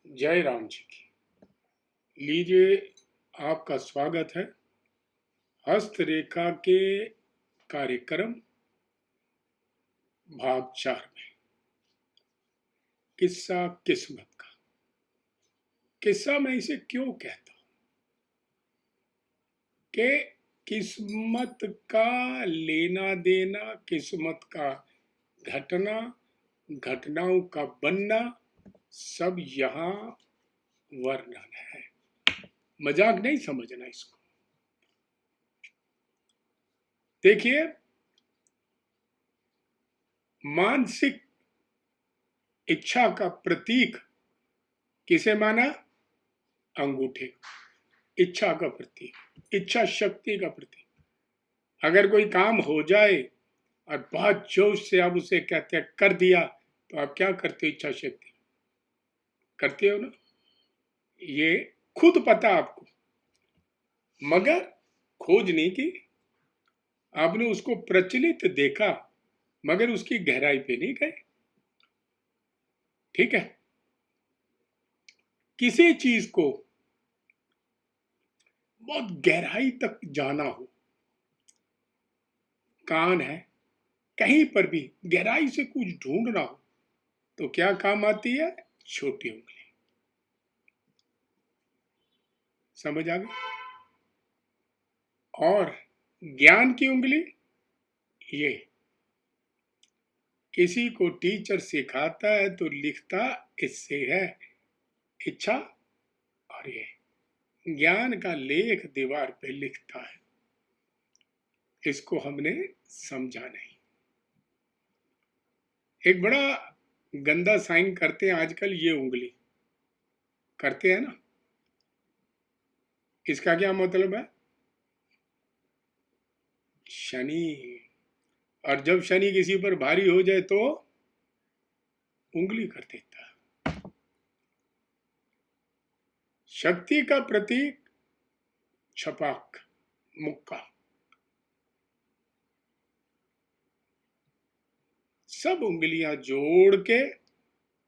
जय राम जी की। लीजिए, आपका स्वागत है हस्तरेखा के कार्यक्रम भाग 4 में। किस्सा किस्मत का। किस्सा मैं इसे क्यों कहता हूं कि किस्मत का लेना देना, किस्मत का घटना, घटनाओं का बनना, सब यहाँ वर्णन है। मजाक नहीं समझना इसको। देखिए, मानसिक इच्छा का प्रतीक किसे माना? अंगूठे। इच्छा का प्रतीक, इच्छा शक्ति का प्रतीक। अगर कोई काम हो जाए और बहुत जोश से आप उसे कहते हैं कर दिया, तो आप क्या करते हो? इच्छा शक्ति करते हो ना। ये खुद पता आपको, मगर खोज नहीं की। आपने उसको प्रचलित देखा, मगर उसकी गहराई पे नहीं गए। ठीक है। किसी चीज को बहुत गहराई तक जाना हो, कान है, कहीं पर भी गहराई से कुछ ढूंढना हो, तो क्या काम आती है? छोटी उंगली। समझ आ गई? और ज्ञान की उंगली, ये किसी को टीचर सिखाता है तो लिखता इससे है इच्छा, और ये ज्ञान का लेख दीवार पे लिखता है। इसको हमने समझा नहीं। एक बड़ा गंदा साइन करते हैं आजकल, ये उंगली करते हैं ना। इसका क्या मतलब है? शनि। और जब शनि किसी पर भारी हो जाए तो उंगली कर देता है। शक्ति का प्रतीक छपाक, मुक्का। सब उंगलियां जोड़ के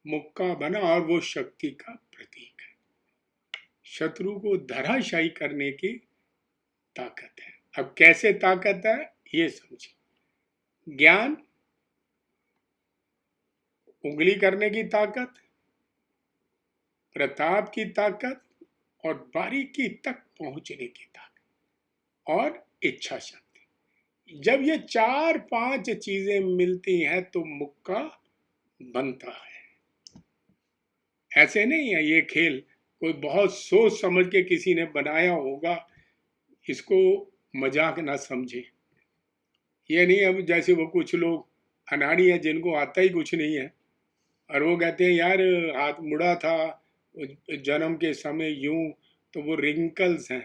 मुक्का बना, और वो शक्ति का प्रतीक है। शत्रु को धराशायी करने की ताकत है। अब कैसे ताकत है ये समझिए। ज्ञान, उंगली करने की ताकत, प्रताप की ताकत, और बारीकी तक पहुंचने की ताकत, और इच्छा शक्ति। जब ये 4-5 चीजें मिलती हैं तो मुक्का बनता है। ऐसे नहीं है ये खेल, कोई बहुत सोच समझ के किसी ने बनाया होगा, इसको मजाक ना समझे। ये नहीं, अब जैसे वो कुछ लोग अनाड़ी हैं जिनको आता ही कुछ नहीं है, और वो कहते हैं यार हाथ मुड़ा था जन्म के समय यूं, तो वो रिंकल्स हैं।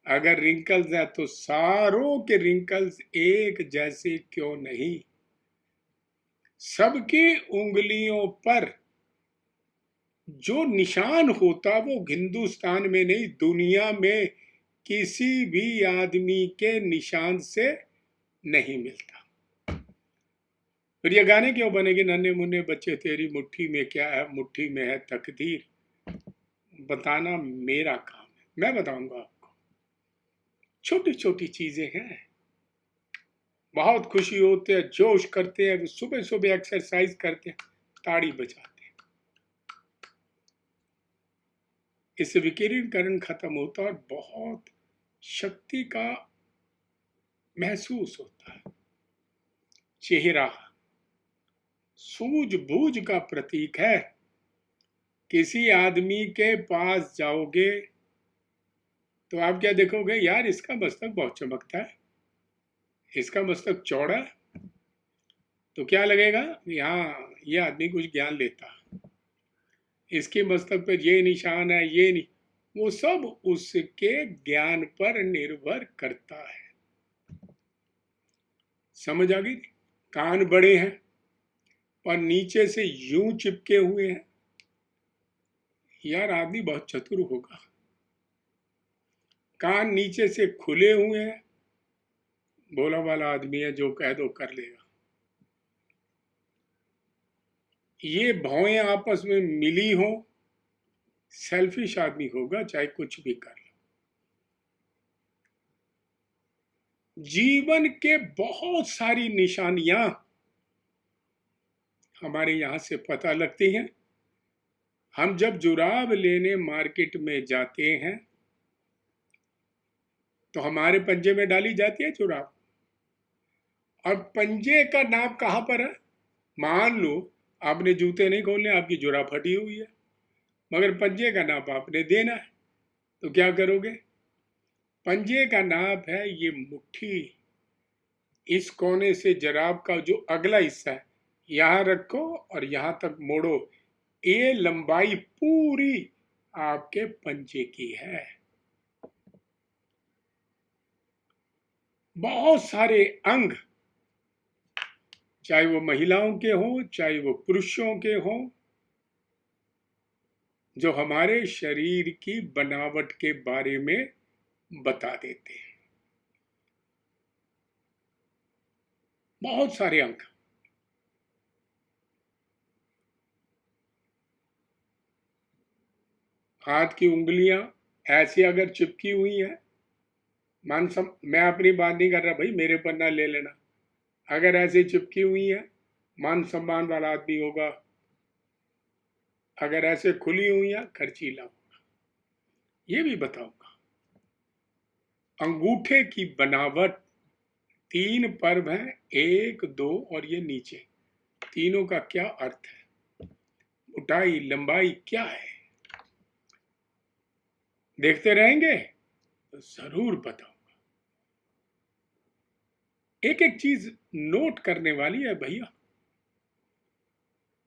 अगर रिंकल्स हैं तो सारों के रिंकल्स एक जैसे क्यों नहीं? सबकी उंगलियों पर जो निशान होता वो हिंदुस्तान में नहीं, दुनिया में किसी भी आदमी के निशान से नहीं मिलता। फिर ये गाने क्यों बनेंगे? नन्हे मुन्ने बच्चे तेरी मुट्ठी में क्या है, मुट्ठी में है तकदीर। बताना मेरा काम है, मैं बताऊंगा आपको। छोटी छोटी चीजें हैं। बहुत खुशी होते हैं, जोश करते हैं, सुबह सुबह एक्सरसाइज करते हैं, ताड़ी बजाते हैं, इससे विकिरणकरण खत्म होता है और बहुत शक्ति का महसूस होता है। चेहरा सूझबूझ का प्रतीक है। किसी आदमी के पास जाओगे तो आप क्या देखोगे? यार इसका मस्तक बहुत चमकता है, इसका मस्तक चौड़ा है, तो क्या लगेगा? हाँ, ये आदमी कुछ ज्ञान लेता है, इसके मस्तक पे ये निशान है, ये नहीं। वो सब उसके ज्ञान पर निर्भर करता है। समझ आ गई? कान बड़े हैं और नीचे से यूं चिपके हुए हैं, यार आदमी बहुत चतुर होगा। कान नीचे से खुले हुए हैं, भोला वाला आदमी है, जो कह दो कर लेगा। ये भौएं आपस में मिली हो सेल्फिश आदमी होगा चाहे कुछ भी कर लो। जीवन के बहुत सारी निशानियां हमारे यहां से पता लगती हैं। हम जब जुराब लेने मार्केट में जाते हैं तो हमारे पंजे में डाली जाती है जुराब, और पंजे का नाप कहां पर है? मान लो आपने जूते नहीं खोलने, आपकी जुराब फटी हुई है, मगर पंजे का नाप आपने देना है, तो क्या करोगे? पंजे का नाप है ये मुट्ठी, इस कोने से जुराब का जो अगला हिस्सा है यहां रखो और यहां तक मोड़ो, ये लंबाई पूरी आपके पंजे की है। बहुत सारे अंग, चाहे वो महिलाओं के हों चाहे वो पुरुषों के हों, जो हमारे शरीर की बनावट के बारे में बता देते हैं। बहुत सारे अंग। हाथ की उंगलियां ऐसी अगर चिपकी हुई है, मैं अपनी बात नहीं कर रहा भाई, मेरे पर ना ले लेना, अगर ऐसे चिपकी हुई है, मान सम्मान वाला आदमी होगा। अगर ऐसे खुली हुई है, खर्चीला होगा। ये भी बताऊंगा। अंगूठे की बनावट, 3 पर्व है, 1, 2 और ये नीचे, तीनों का क्या अर्थ है, मोटाई लंबाई क्या है, देखते रहेंगे तो जरूर बताऊंगा। एक एक चीज नोट करने वाली है भैया,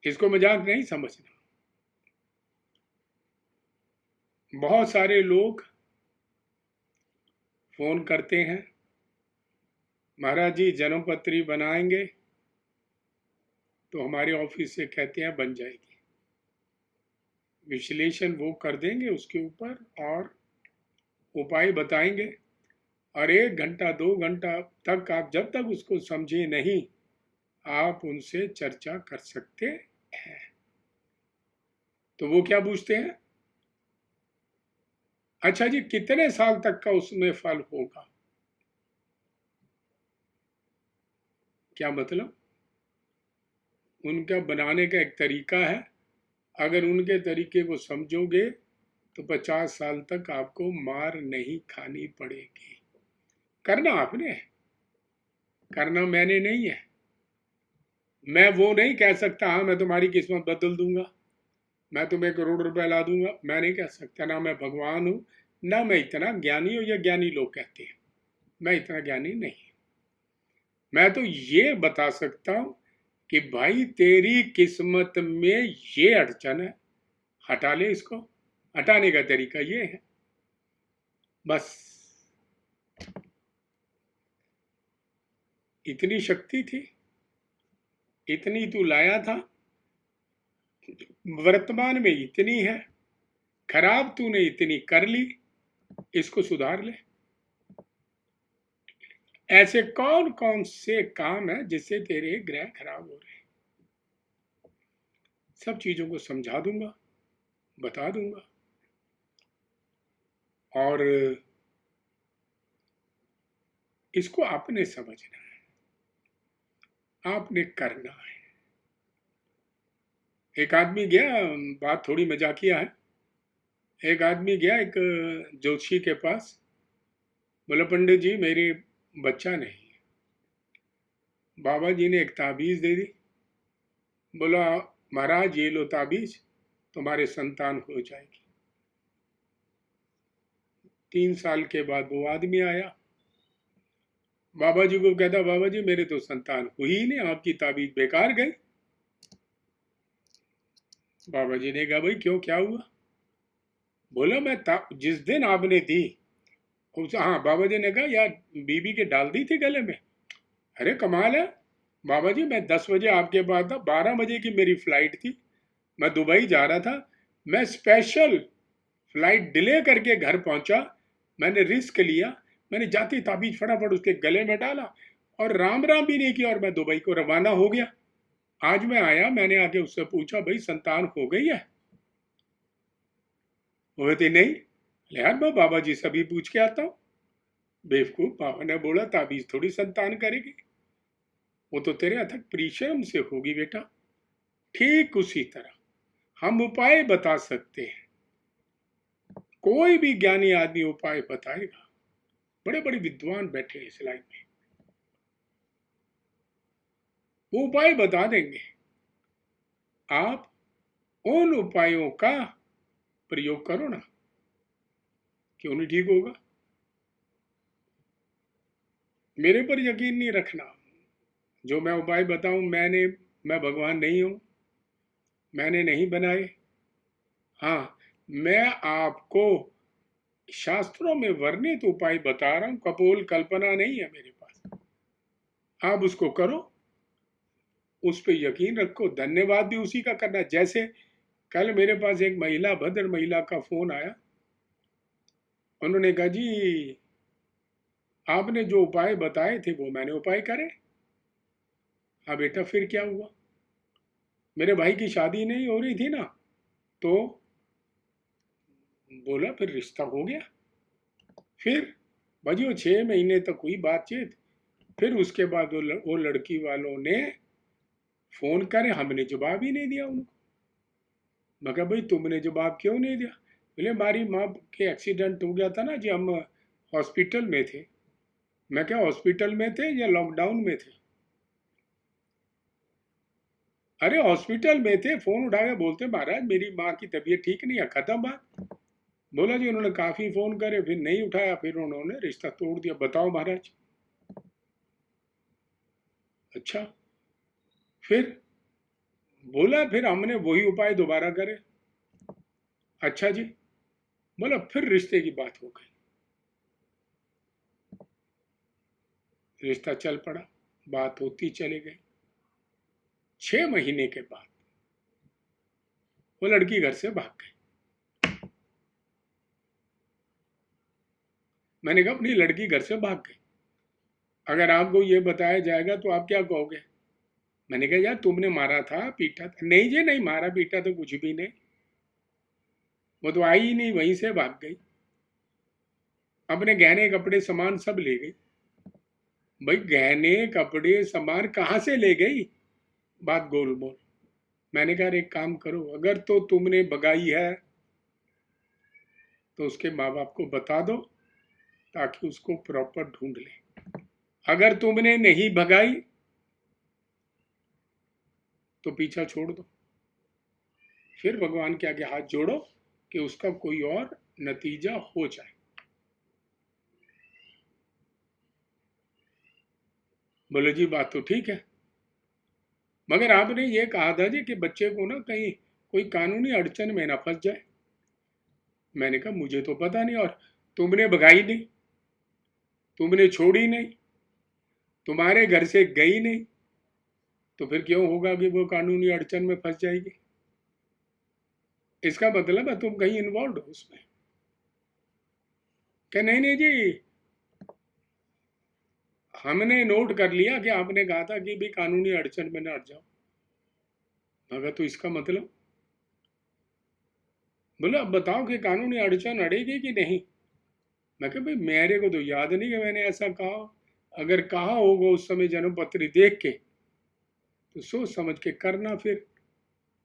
इसको मजाक नहीं समझना। बहुत सारे लोग फोन करते हैं, महाराज जी जन्म पत्री बनाएंगे, तो हमारे ऑफिस से कहते हैं बन जाएगी, विश्लेषण वो कर देंगे उसके ऊपर और उपाय बताएंगे, और 1 घंटा 2 घंटा तक आप जब तक उसको समझे नहीं, आप उनसे चर्चा कर सकते हैं। तो वो क्या पूछते हैं, अच्छा जी कितने साल तक का उसमें फल होगा? क्या मतलब? उनका बनाने का एक तरीका है, अगर उनके तरीके को समझोगे तो 50 साल तक आपको मार नहीं खानी पड़ेगी। करना आपने, करना मैंने नहीं है। मैं वो नहीं कह सकता हाँ मैं तुम्हारी किस्मत बदल दूंगा, मैं तुम्हें करोड़ रुपए ला दूंगा, मैं नहीं कह सकता। ना मैं भगवान हूं, ना मैं इतना ज्ञानी हूं, या ज्ञानी लोग कहते हैं, मैं इतना ज्ञानी नहीं। मैं तो ये बता सकता हूं कि भाई तेरी किस्मत में ये अड़चन है, हटा ले इसको। हटाने का तरीका ये है बस। इतनी शक्ति थी, इतनी तू लाया था, वर्तमान में इतनी है, खराब तूने इतनी कर ली, इसको सुधार ले। ऐसे कौन कौन से काम है जिससे तेरे ग्रह खराब हो रहे हैं, सब चीजों को समझा दूंगा, बता दूंगा, और इसको आपने समझना है, आपने करना है। एक आदमी गया, बात थोड़ी मजाकिया है, एक आदमी गया एक ज्योतिषी के पास, बोला पंडित जी मेरी बच्चा नहीं है। बाबा जी ने एक ताबीज दे दी, बोला महाराज ये लो ताबीज, तुम्हारे संतान हो जाएगी। 3 साल के बाद वो आदमी आया, बाबा जी को कहता बाबा जी मेरे तो संतान हुई ही नहीं, आपकी ताबीज बेकार गई। बाबा जी ने कहा भाई क्यों, क्या हुआ? बोला मैं जिस दिन आपने दी हाँ, बाबा जी ने कहा यार बीबी के डाल दी थी गले में। अरे कमाल है बाबा जी, मैं 10 बजे आपके पास था, 12 बजे की मेरी फ्लाइट थी, मैं दुबई जा रहा था, मैं स्पेशल फ्लाइट डिले करके घर पहुंचा, मैंने रिस्क लिया, मैंने जाती ताबीज फटाफट उसके गले में डाला और राम राम भी नहीं किया, और मैं दुबई को रवाना हो गया। आज मैं आया, मैंने आके उससे पूछा भाई संतान हो गई है? वो कहती नहीं, यार मैं बाबा जी से अभी पूछ के आता हूँ। बेवकूफ, बाबा ने बोला ताबीज थोड़ी संतान करेगी, वो तो तेरे अथक परिश्रम से होगी बेटा। ठीक उसी तरह हम उपाय बता सकते हैं, कोई भी ज्ञानी आदमी उपाय बताएगा। बड़े बड़े विद्वान बैठे हैं इस लाइन में, वो उपाय बता देंगे। आप उन उपायों का प्रयोग करो ना, क्यों नहीं ठीक होगा। मेरे पर यकीन नहीं रखना, जो मैं उपाय बताऊं मैं भगवान नहीं हूं, मैंने नहीं बनाए। हाँ, मैं आपको शास्त्रों में वर्णित उपाय बता रहा हूं, कपोल कल्पना नहीं है मेरे पास। आप उसको करो, उस पर यकीन रखो, धन्यवाद भी उसी का करना। जैसे कल मेरे पास एक महिला, भद्र महिला का फोन आया, उन्होंने कहा जी आपने जो उपाय बताए थे वो मैंने उपाय करे। हाँ बेटा, फिर क्या हुआ? मेरे भाई की शादी नहीं हो रही थी ना, तो बोला फिर रिश्ता हो गया। फिर बजियो 6 महीने तक हुई बातचीत, फिर उसके बाद वो लड़की वालों ने फोन करे, हमने जवाब ही नहीं दिया उनको। मैं कहा भाई तुमने जवाब क्यों नहीं दिया? बोले हमारी माँ के एक्सीडेंट हो गया था ना जी, हम हॉस्पिटल में थे। मैं क्या हॉस्पिटल में थे या लॉकडाउन में थे? अरे हॉस्पिटल में थे, फोन उठा के बोलते महाराज मेरी माँ की तबीयत ठीक नहीं है, खत्म बात। बोला जी उन्होंने काफी फोन करे, फिर नहीं उठाया, फिर उन्होंने रिश्ता तोड़ दिया। बताओ महाराज। अच्छा, फिर बोला फिर हमने वही उपाय दोबारा करे। अच्छा जी, बोला फिर रिश्ते की बात हो गई, रिश्ता चल पड़ा, बात होती चली गई। 6 महीने के बाद वो लड़की घर से भाग गई। मैंने कहा अपनी लड़की घर से भाग गई, अगर आपको ये बताया जाएगा तो आप क्या कहोगे? मैंने कहा यार तुमने मारा था, पीटा था? नहीं जी नहीं, मारा पीटा तो कुछ भी नहीं, वो तो आई ही नहीं, वहीं से भाग गई, अपने गहने कपड़े सामान सब ले गई। भाई गहने कपड़े सामान कहाँ से ले गई? बात गोलमोल। मैंने कहा एक काम करो, अगर तो तुमने भगाई है तो उसके माँ बाप को बता दो, ताकि उसको प्रॉपर ढूंढ ले। अगर तुमने नहीं भगाई तो पीछा छोड़ दो, फिर भगवान के आगे हाथ जोड़ो कि उसका कोई और नतीजा हो जाए। बोले जी बात तो ठीक है, मगर आपने ये कहा था जी कि बच्चे को ना कहीं कोई कानूनी अड़चन में ना फंस जाए। मैंने कहा मुझे तो पता नहीं, और तुमने भगाई नहीं, तुमने छोड़ी नहीं, तुम्हारे घर से गई नहीं, तो फिर क्यों होगा कि वो कानूनी अड़चन में फंस जाएगी? इसका मतलब है तुम कहीं इन्वॉल्व हो उसमें। क्या नहीं नहीं जी, हमने नोट कर लिया कि आपने कहा था कि भी कानूनी अड़चन में ना अड़ जाओ। मगर तो इसका मतलब, बोले अब बताओ कि कानूनी अड़चन अड़ेगी कि नहीं। मैं कहा भाई मेरे को तो याद नहीं कि मैंने ऐसा कहा, अगर कहा होगा उस समय जन्म पत्री देख के तो सोच समझ के करना, फिर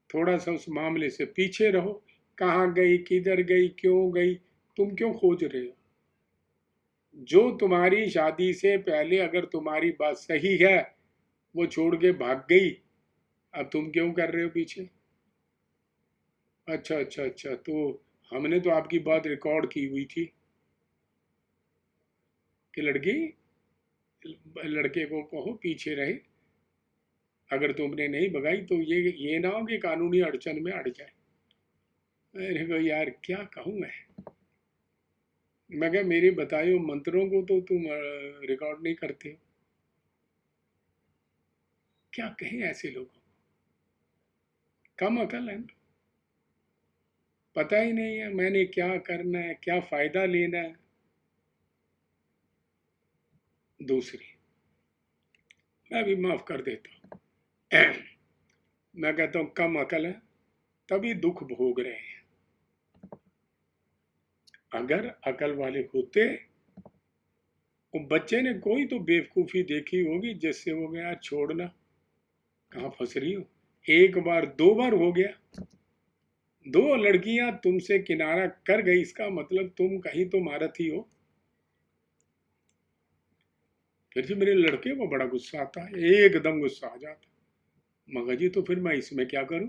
थोड़ा सा उस मामले से पीछे रहो। कहाँ गई, किधर गई, क्यों गई, तुम क्यों खोज रहे हो? जो तुम्हारी शादी से पहले अगर तुम्हारी बात सही है, वो छोड़ के भाग गई, अब तुम क्यों कर रहे हो पीछे? अच्छा अच्छा अच्छा, तो हमने तो आपकी बात रिकॉर्ड की हुई थी कि लड़की लड़के को कहो पीछे रहे, अगर तुमने नहीं भगाई तो ये ना हो कि कानूनी अड़चन में अड़ जाए। मैंने कहा यार क्या कहूँ मैं क्या मेरे बताए हुए मंत्रों को तो तुम रिकॉर्ड नहीं करते हो? क्या कहें ऐसे लोगों को, कम अकल है ना, पता ही नहीं है मैंने क्या करना है, क्या फायदा लेना है। दूसरी, मैं भी माफ कर देता हूँ। मैं कहता हूँ कम अकल है, तभी दुख भोग रहे हैं। अगर अकल वाले होते, वो बच्चे ने कोई तो बेवकूफ़ी देखी होगी जिससे वो गया छोड़ना, कहाँ फंस रही हो। एक बार दो बार हो गया, दो लड़कियां तुमसे किनारा कर गई, इसका मतलब तुम कहीं तो महारथी हो। फिर जो मेरे लड़के को बड़ा गुस्सा आता है, एकदम गुस्सा आ जाता, मगर जी तो फिर मैं इसमें क्या करूं।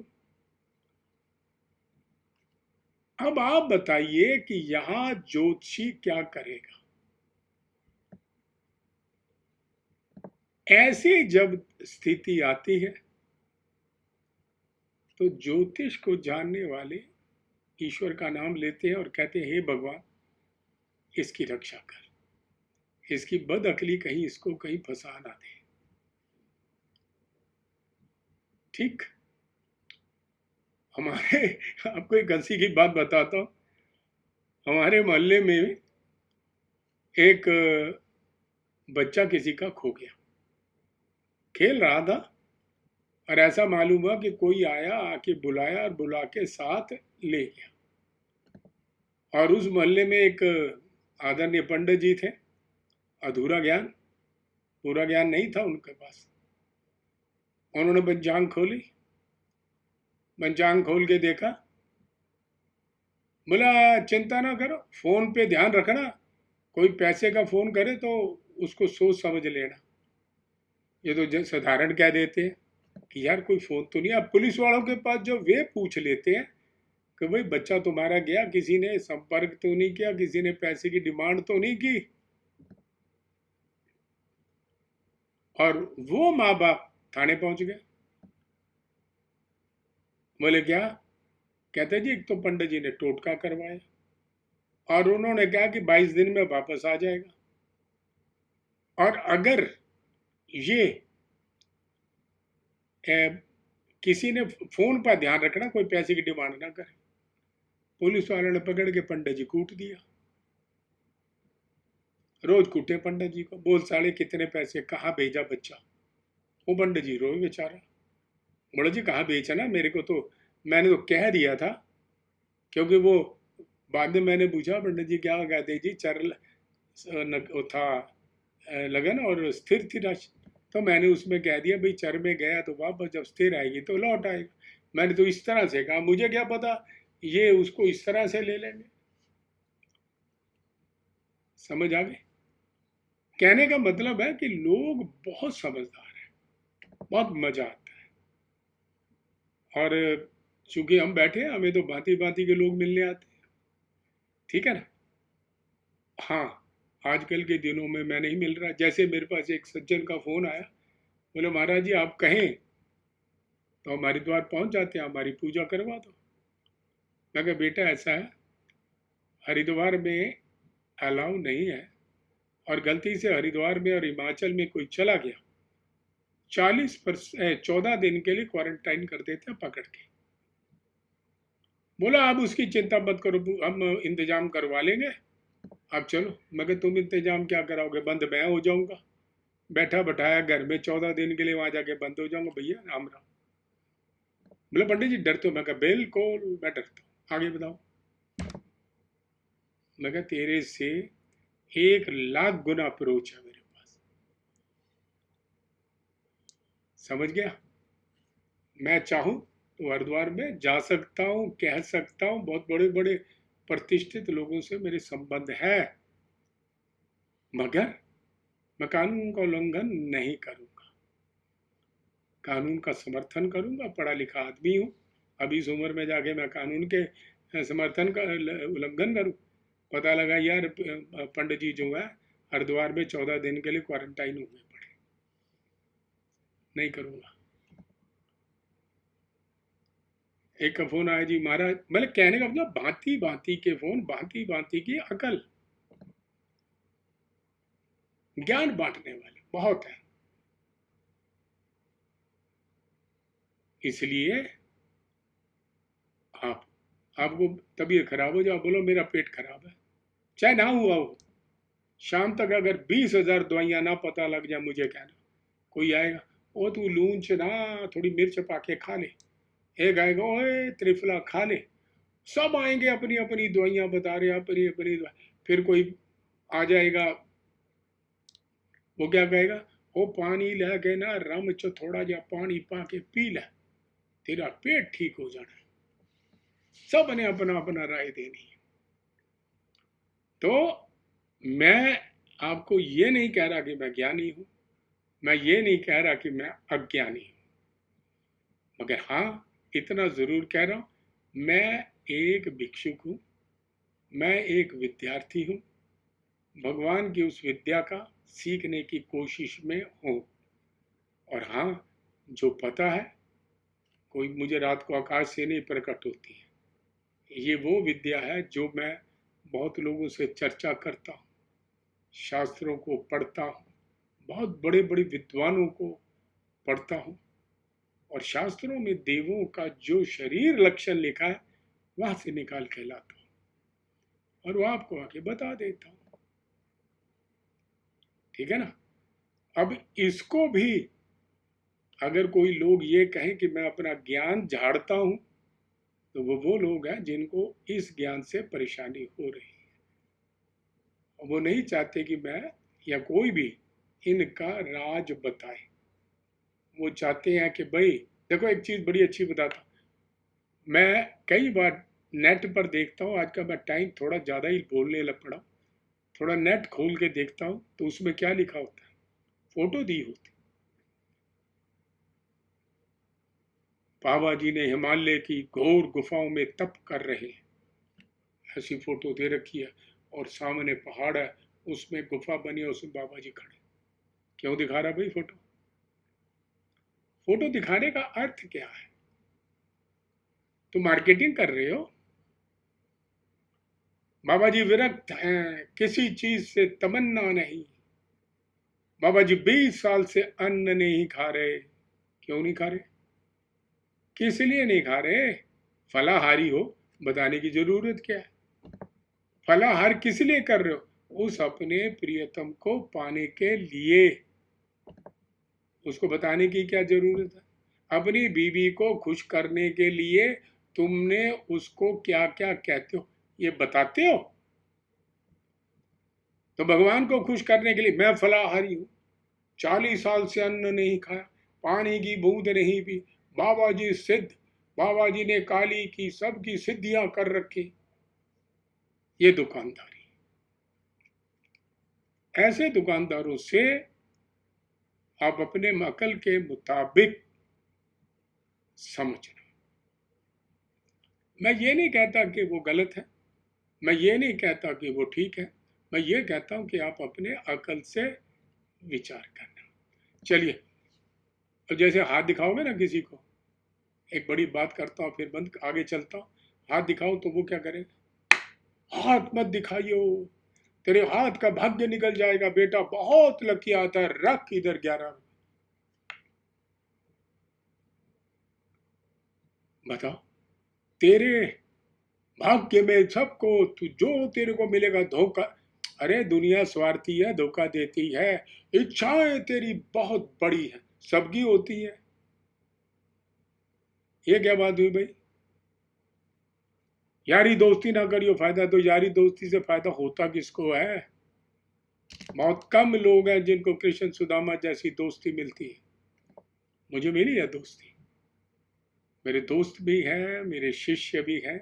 अब आप बताइए कि यहां ज्योतिषी क्या करेगा। ऐसी जब स्थिति आती है तो ज्योतिष को जानने वाले ईश्वर का नाम लेते हैं और कहते हैं, हे भगवान इसकी रक्षा कर, इसकी बदअकली कहीं इसको कहीं फंसा ना दे। ठीक। हमारे आपको एक हंसी की बात बताता हूँ। हमारे मोहल्ले में एक बच्चा किसी का खो गया, खेल रहा था, और ऐसा मालूम हुआ कि कोई आया, आके बुलाया और बुला के साथ ले गया। और उस मोहल्ले में एक आदरणीय पंडित जी थे, अधूरा ज्ञान, पूरा ज्ञान नहीं था उनके पास। उन्होंने पंचांग खोली, पंचांग खोल के देखा, बोला चिंता ना करो, फोन पे ध्यान रखना, कोई पैसे का फोन करे तो उसको सोच समझ लेना। ये तो साधारण कह देते हैं कि यार कोई फोन तो नहीं। अब पुलिस वालों के पास जो वे पूछ लेते हैं कि भाई बच्चा तुम्हारा गया, किसी ने संपर्क तो नहीं किया, किसी ने पैसे की डिमांड तो नहीं की। और वो माँ बाप थाने पहुंच गए। बोले क्या? कहते जी एक तो पंडित जी ने टोटका करवाया और उन्होंने कहा कि 22 दिन में वापस आ जाएगा, और अगर ये किसी ने फोन पर ध्यान रखना, कोई पैसे की डिमांड ना करे। पुलिस वालों ने पकड़ के पंडित जी कूट दिया, रोज कूटे पंडित जी को, बोल साले कितने पैसे, कहाँ भेजा बच्चा। वो पंडित जी रोए बेचारा, बोला जी कहाँ बेचा ना, मेरे को तो, मैंने तो कह दिया था। क्योंकि वो बाद में मैंने पूछा पंडित जी क्या कहते जी, चर वो था लगन और स्थिर थी राशि, तो मैंने उसमें कह दिया भाई चर में गया तो वापस जब स्थिर आएगी तो लौट आएगा। मैंने तो इस तरह से कहा, मुझे क्या पता ये उसको इस तरह से ले लेंगे। समझ आ गए? कहने का मतलब है कि लोग बहुत समझदार हैं, बहुत मजा आता है। और चूंकि हम बैठे हैं, हमें तो भांति भांति के लोग मिलने आते हैं, ठीक है ना। हाँ, आजकल के दिनों में मैं नहीं मिल रहा। जैसे मेरे पास एक सज्जन का फोन आया, बोले महाराज जी आप कहें तो हम हरिद्वार पहुंच जाते हैं, हमारी पूजा करवा दो। मैं कहा बेटा ऐसा है, हरिद्वार में अलाउ नहीं है, और गलती से हरिद्वार में और हिमाचल में कोई चला गया, 14 दिन के लिए क्वारंटाइन कर देते हैं पकड़ के। बोला आप उसकी चिंता मत करो, हम इंतजाम करवा लेंगे, आप चलो। मगर तुम इंतजाम क्या कराओगे, बंद मैं हो जाऊंगा, बैठा बैठाया घर में 14 दिन के लिए, वहां जाके बंद हो जाऊंगा। भैया राम राम। बोले पंडित जी डरते हो? मैं कहा बिल्कुल मैं डरता हूँ। आगे बताओ। मैं कहा तेरे से 1 लाख गुना अप्रोच है मेरे पास। समझ गया? मैं चाहूं तो हरिद्वार में जा सकता हूं, कह सकता हूं, बहुत बड़े बड़े प्रतिष्ठित लोगों से मेरे संबंध है, मगर मैं कानून का उल्लंघन नहीं करूंगा, कानून का समर्थन करूंगा। पढ़ा लिखा आदमी हूं, अभी इस उम्र में जाके मैं कानून के समर्थन का उल्लंघन करूं? पता लगा यार पंडित जी जो है हरिद्वार में 14 दिन के लिए क्वारंटाइन हुए पड़े, नहीं करूंगा। एक का फोन आया जी महाराज, मतलब कहने का मतलब भांति भांति के फोन, भांति भांति की अकल, ज्ञान बांटने वाले बहुत है। इसलिए आप, आपको तबीयत खराब हो जाओ, बोलो मेरा पेट खराब है, चाहे ना हुआ हो, शाम तक अगर 20,000 दवाइयां ना पता लग जाए, मुझे कहना, कोई आएगा, ओ तू लून च ना थोड़ी मिर्च पाके खा ले, एक आएगा ओए त्रिफला खा ले, सब आएंगे अपनी अपनी दवाइयां बता रहे हैं, अपनी अपनी दवा। फिर कोई आ जाएगा, वो क्या कहेगा, वो पानी लैके ना रम च थोड़ा जा पानी पा के पी ले, तेरा पेट ठीक हो जाना। सब ने अपना अपना राय देनी है। तो मैं आपको ये नहीं कह रहा कि मैं ज्ञानी हूं, मैं ये नहीं कह रहा कि मैं अज्ञानी हूं, मगर हाँ इतना जरूर कह रहा हूं, मैं एक भिक्षुक हूं, मैं एक विद्यार्थी हूं, भगवान की उस विद्या का सीखने की कोशिश में हूं। और हाँ, जो पता है, कोई मुझे रात को आकाश से नहीं प्रकट होती है, ये वो विद्या है जो मैं बहुत लोगों से चर्चा करता हूँ, शास्त्रों को पढ़ता हूँ, बहुत बड़े बड़े विद्वानों को पढ़ता हूँ, और शास्त्रों में देवों का जो शरीर लक्षण लिखा है वहां से निकाल के लाता हूँ और वो आपको आके बता देता हूँ। ठीक है ना। अब इसको भी अगर कोई लोग ये कहें कि मैं अपना ज्ञान झाड़ता हूं, तो वो लोग हैं जिनको इस ज्ञान से परेशानी हो रही है। वो नहीं चाहते कि मैं या कोई भी इनका राज बताए। वो चाहते हैं कि भाई देखो, एक चीज बड़ी अच्छी बताता हूं, मैं कई बार नेट पर देखता हूँ, आज का मैं टाइम थोड़ा ज़्यादा ही बोलने लग पड़ा, थोड़ा नेट खोल के देखता हूँ तो उसमें क्या लिखा होता है, फोटो दी होती, बाबा जी ने हिमालय की घोर गुफाओं में तप कर रहे हैं, ऐसी फोटो दे रखी है, और सामने पहाड़ है, उसमें गुफा बनी है, उसमें बाबा जी खड़े। क्यों दिखा रहा भाई फोटो? फोटो दिखाने का अर्थ क्या है? तो मार्केटिंग कर रहे हो। बाबा जी विरक्त हैं, किसी चीज से तमन्ना नहीं। बाबा जी 20 साल से अन्न नहीं खा रहे। क्यों नहीं खा रहे? किस लिए नहीं खा रहे? फलाहारी हो, बताने की जरूरत क्या है? फलाहार किस लिए कर रहे हो? उस अपने प्रियतम को पाने के लिए। उसको बताने की क्या जरूरत है? अपनी बीवी को खुश करने के लिए तुमने उसको क्या क्या कहते हो ये बताते हो। तो भगवान को खुश करने के लिए मैं फलाहारी हूं, 40 साल से अन्न नहीं खाया, पानी की बूंद नहीं पी, बाबा जी सिद्ध, बाबा जी ने काली की सबकी सिद्धियां कर रखी। ये दुकानदारी। ऐसे दुकानदारों से आप अपने अकल के मुताबिक समझना। मैं ये नहीं कहता कि वो गलत है, मैं ये नहीं कहता कि वो ठीक है, मैं ये कहता हूं कि आप अपने अकल से विचार करना। चलिए, तो जैसे हाथ दिखाओगे ना किसी को, एक बड़ी बात करता हूँ फिर बंद आगे चलता हूँ। हाथ दिखाओ तो वो क्या करेगा? हाथ मत दिखाइयो, तेरे हाथ का भाग्य निकल जाएगा बेटा, बहुत लकी आता है, रख इधर 11। बताओ, तेरे भाग्य में सबको तू जो तेरे को मिलेगा धोखा। अरे दुनिया स्वार्थी है, धोखा देती है। इच्छाएं तेरी बहुत बड़ी है, सबकी होती है। ये क्या बात हुई भाई? यारी दोस्ती ना करियो फायदा, तो यारी दोस्ती से फायदा होता किसको है? बहुत कम लोग हैं जिनको कृष्ण सुदामा जैसी दोस्ती मिलती है। मुझे मिली है दोस्ती, मेरे दोस्त भी हैं, मेरे शिष्य भी हैं।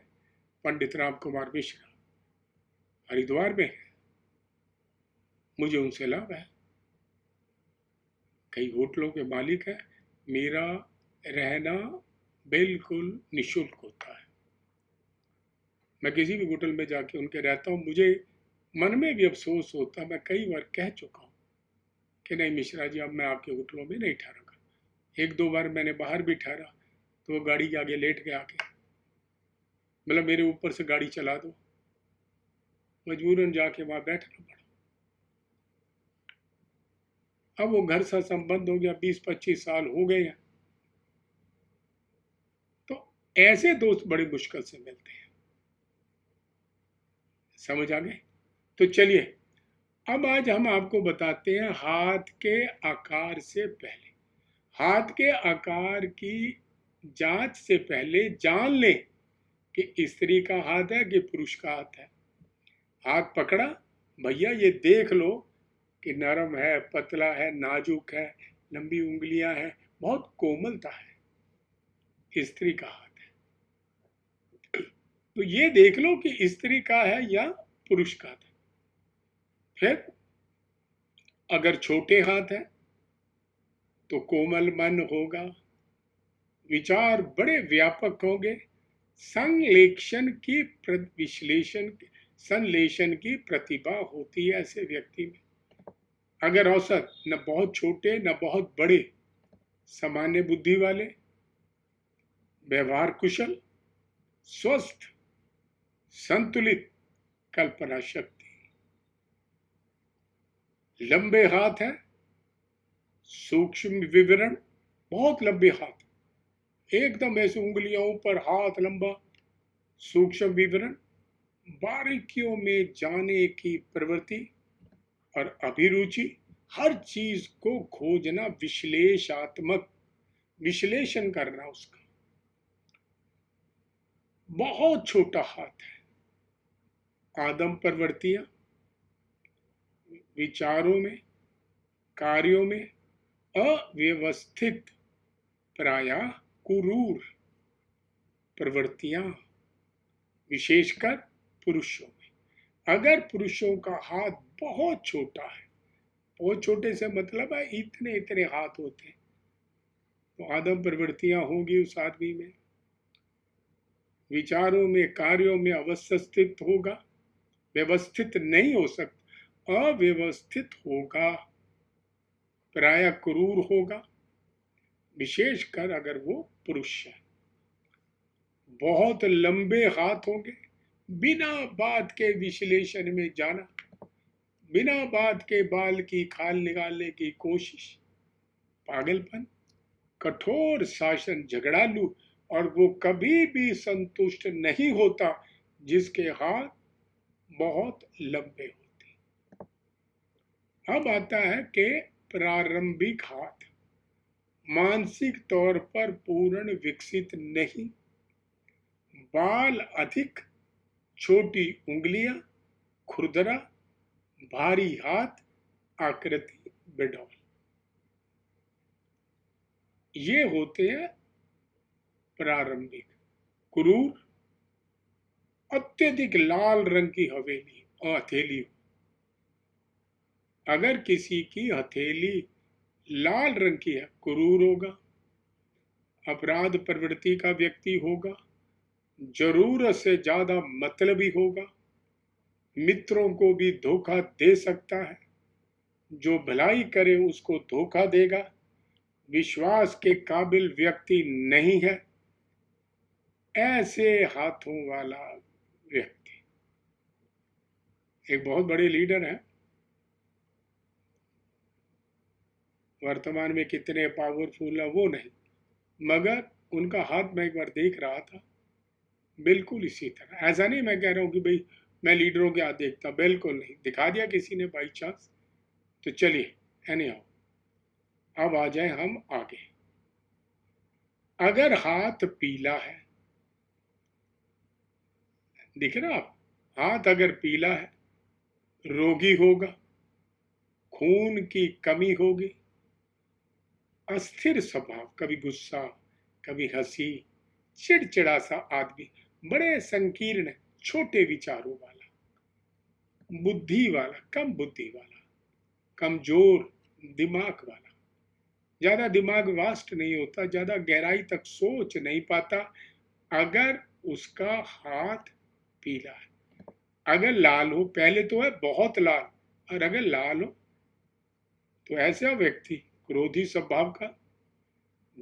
पंडित राम कुमार मिश्रा हरिद्वार में है, मुझे उनसे लाभ है। कई होटलों के मालिक हैं, मेरा रहना बिल्कुल निःशुल्क होता है। मैं किसी भी होटल में जाके उनके रहता हूँ। मुझे मन में भी अफसोस होता, मैं कई बार कह चुका हूँ कि नहीं मिश्रा जी, अब मैं आपके होटलों में नहीं ठहरूंगा। एक दो बार मैंने बाहर भी ठहरा तो वो गाड़ी के आगे लेट गया आके, मतलब मेरे ऊपर से गाड़ी चला दो, मजबूरन जाके वहां बैठना पड़ा। अब वो घर से संबंध हो गया, 20-25 साल हो गए हैं। तो ऐसे दोस्त बड़ी मुश्किल से मिलते हैं। समझ आ गए? तो चलिए, अब आज हम आपको बताते हैं हाथ के आकार से पहले, हाथ के आकार की जांच से पहले जान लें कि स्त्री का हाथ है कि पुरुष का हाथ है। हाथ पकड़ा, भैया ये देख लो कि नरम है, पतला है, नाजुक है, लंबी उंगलियां हैं, बहुत कोमलता है, स्त्री का हाथ है। तो ये देख लो कि स्त्री का है या पुरुष का है। फिर अगर छोटे हाथ हैं तो कोमल मन होगा, विचार बड़े व्यापक होंगे, संलेशन की विश्लेषण संलेशन की प्रतिभा होती है ऐसे व्यक्ति में। अगर औसत, न बहुत छोटे न बहुत बड़े, सामान्य बुद्धि वाले, व्यवहार कुशल, स्वस्थ, संतुलित कल्पना शक्ति, लंबे हाथ हैं, सूक्ष्म विवरण, बहुत लंबे हाथ, एकदम ऐसे उंगलियों पर हाथ लंबा, सूक्ष्म विवरण, बारीकियों में जाने की प्रवृत्ति और अभिरुचि, हर चीज को खोजना, विश्लेषात्मक, विश्लेषण करना उसका। बहुत छोटा हाथ है, आदम प्रवृत्तियां, विचारों में, कार्यों में अव्यवस्थित, प्रायः कुरूर प्रवृत्तियां, विशेषकर पुरुषों में। अगर पुरुषों का हाथ बहुत छोटा है, बहुत छोटे से मतलब है इतने इतने हाथ होते हैं, तो आदम प्रवृत्तियां होंगी उस आदमी में, विचारों में, कार्यों में अवस्थित होगा, व्यवस्थित नहीं हो सकता, अव्यवस्थित होगा, प्रायः क्रूर होगा, विशेषकर अगर वो पुरुष है। बहुत लंबे हाथ होंगे, बिना बात के विश्लेषण में जाना, बिना बात के बाल की खाल निकालने की कोशिश, पागलपन, कठोर शासन, झगड़ालू, और वो कभी भी संतुष्ट नहीं होता जिसके हाथ बहुत लंबे होते। अब आता है कि प्रारंभिक हाथ मानसिक तौर पर पूर्ण विकसित नहीं, बाल अधिक, छोटी उंगलियां, खुरदरा, भारी हाथ, आकृति बिडौल, ये होते हैं प्रारंभिक। क्रूर, अत्यधिक लाल रंग की हवेली और हथेली, अगर किसी की हथेली लाल रंग की है, क्रूर होगा, अपराध प्रवृत्ति का व्यक्ति होगा, जरूरत से ज्यादा मतलबी होगा, मित्रों को भी धोखा दे सकता है, जो भलाई करे उसको धोखा देगा, विश्वास के काबिल व्यक्ति नहीं है, ऐसे हाथों वाला व्यक्ति। एक बहुत बड़े लीडर हैं, वर्तमान में कितने पावरफुल है वो नहीं, मगर उनका हाथ मैं एक बार देख रहा था, बिल्कुल इसी तरह। ऐसा नहीं मैं कह रहा हूँ कि भाई मैं लीडरों के हाथ देखता, बिल्कुल नहीं, दिखा दिया किसी ने बाई चांस, तो चलिए एनी हाउ, अब आ जाए हम आगे। अगर हाथ पीला है, दिख रहा आप, हाथ अगर पीला है, रोगी होगा, खून की कमी होगी, अस्थिर स्वभाव, कभी गुस्सा, कभी हंसी, चिड़चिड़ा सा आदमी, बड़े संकीर्ण, छोटे विचारों वाला, बुद्धि वाला, कम बुद्धि वाला, कमजोर दिमाग वाला, ज्यादा दिमाग वास्ट नहीं होता, ज्यादा गहराई तक सोच नहीं पाता, अगर उसका हाथ पीला है। अगर लाल हो, पहले तो है बहुत लाल, और अगर लाल हो तो ऐसा व्यक्ति क्रोधी स्वभाव का,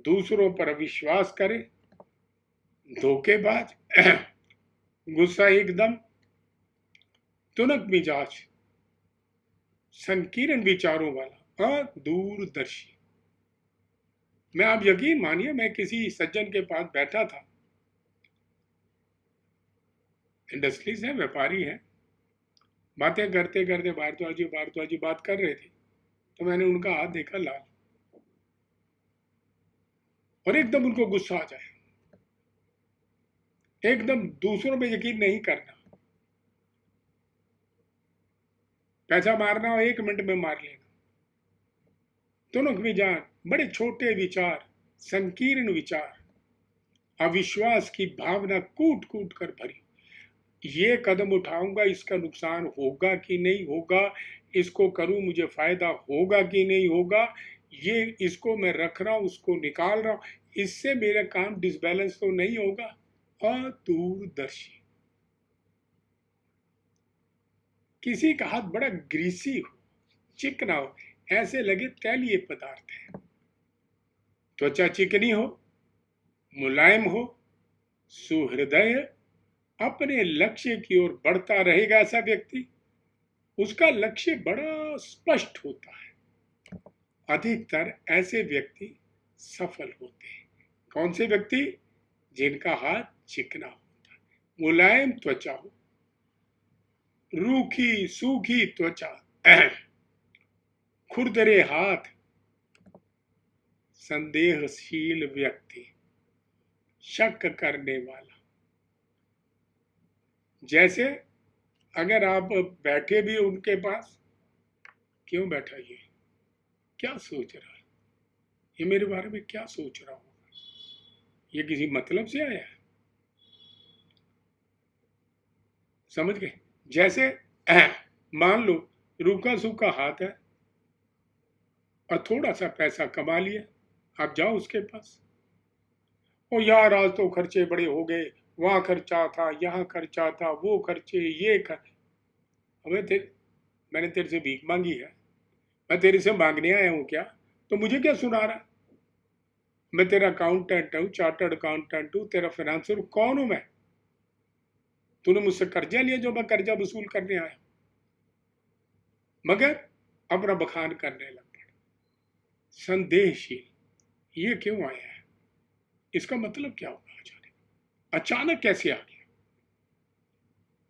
दूसरों पर विश्वास करे, धोखेबाज, गुस्सा एकदम, तुनक मिजाज, संकीर्ण विचारों वाला, अदूरदर्शी। मैं, आप यकीन मानिए, मैं किसी सज्जन के पास बैठा था, इंडस्ट्रीज है, व्यापारी है, बातें करते करते भारद्वाज जी बात कर रहे थे, तो मैंने उनका हाथ देखा लाल, और एकदम उनको गुस्सा आ जाए, एकदम दूसरों पे यकीन नहीं करना। पैसा मारना हो 1 मिनट में मार लेना। दोनों की जान, बड़े छोटे विचार, संकीर्ण विचार, अविश्वास की भावना कूट कूट कर भरी। ये कदम उठाऊंगा, इसका नुकसान होगा कि नहीं होगा, इसको करूं मुझे फायदा होगा कि नहीं होगा, ये इसको मैं रख रहा हूं, उसको निकाल रहा हूं, इससे मेरा काम डिसबैलेंस तो नहीं होगा। अदूरदर्शी। किसी का हाथ बड़ा ग्रीसी हो, चिकना हो, ऐसे लगे तैलीय पदार्थ है। त्वचा चिकनी हो, मुलायम हो, सुहृदय, अपने लक्ष्य की ओर बढ़ता रहेगा ऐसा व्यक्ति। उसका लक्ष्य बड़ा स्पष्ट होता है। अधिकतर ऐसे व्यक्ति सफल होते हैं। कौन से व्यक्ति? जिनका हाथ चिकना होता है, मुलायम त्वचा हो, रूखी सूखी त्वचा, खुरदरे हाथ, संदेहशील व्यक्ति, शक करने वाला। जैसे अगर आप बैठे भी उनके पास, क्यों बैठा ये, क्या सोच रहा है, ये मेरे बारे में क्या सोच रहा होगा, ये किसी मतलब से आया है, समझ गए? जैसे मान लो रूखा सूखा हाथ है और थोड़ा सा पैसा कमा लिया, आप जाओ उसके पास, ओ यार आज तो खर्चे बड़े हो गए, वहां खर्चा था, यहाँ खर्चा था, वो खर्चे, ये अबे मैंने तेरे से भीख मांगी है? मैं तेरे से मांगने आया हूँ क्या? तो मुझे क्या सुना रहा? मैं तेरा अकाउंटेंट हूँ, चार्टर्ड अकाउंटेंट हूँ, तेरा फाइनेंसर हूँ, कौन हूँ मैं? तूने मुझसे कर्जा लिया जो मैं कर्जा वसूल करने आया, मगर अपना बखान करने लग पड़ा। संदेहशील, ये क्यों आया है, इसका मतलब क्या होगा, अचानक कैसे आ गया?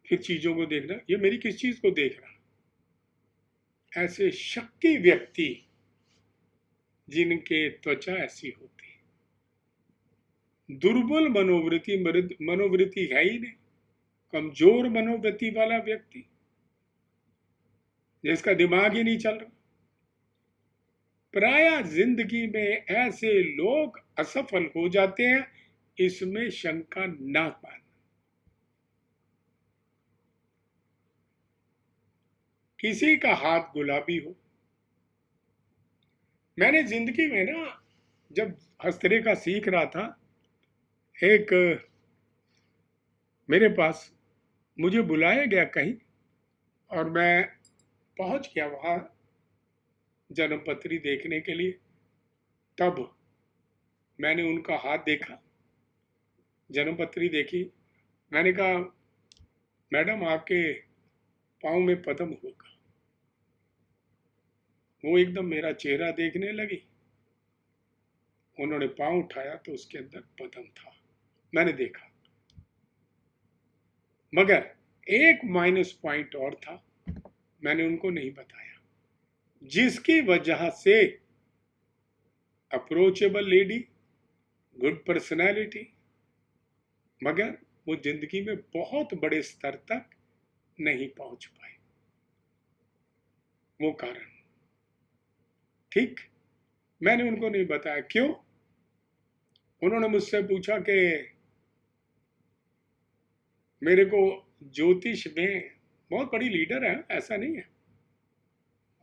फिर चीजों को देखना, ये मेरी किस चीज को देख रहा। ऐसे शक्की व्यक्ति जिनके त्वचा ऐसी होती, दुर्बल मनोवृत्ति है ही नहीं, कमजोर मनोवृत्ति वाला व्यक्ति जिसका दिमाग ही नहीं चल रहा। प्राय जिंदगी में ऐसे लोग असफल हो जाते हैं, इसमें शंका ना मानना। किसी का हाथ गुलाबी हो, मैंने जिंदगी में ना जब हस्तरेखा सीख रहा था, एक मेरे पास मुझे बुलाया गया कहीं और मैं पहुंच गया वहां जन्मपत्री देखने के लिए। तब मैंने उनका हाथ देखा, जन्मपत्री देखी। मैंने कहा मैडम आपके पाँव में पद्म होगा। वो एकदम मेरा चेहरा देखने लगी, उन्होंने पाँव उठाया तो उसके अंदर पद्म था, मैंने देखा। मगर एक माइनस पॉइंट और था, मैंने उनको नहीं बताया, जिसकी वजह से अप्रोचेबल लेडी, गुड पर्सनालिटी, मगर वो जिंदगी में बहुत बड़े स्तर तक नहीं पहुंच पाए। वो कारण, ठीक, मैंने उनको नहीं बताया। क्यों? उन्होंने मुझसे पूछा कि मेरे को ज्योतिष में, बहुत बड़ी लीडर है, ऐसा नहीं है,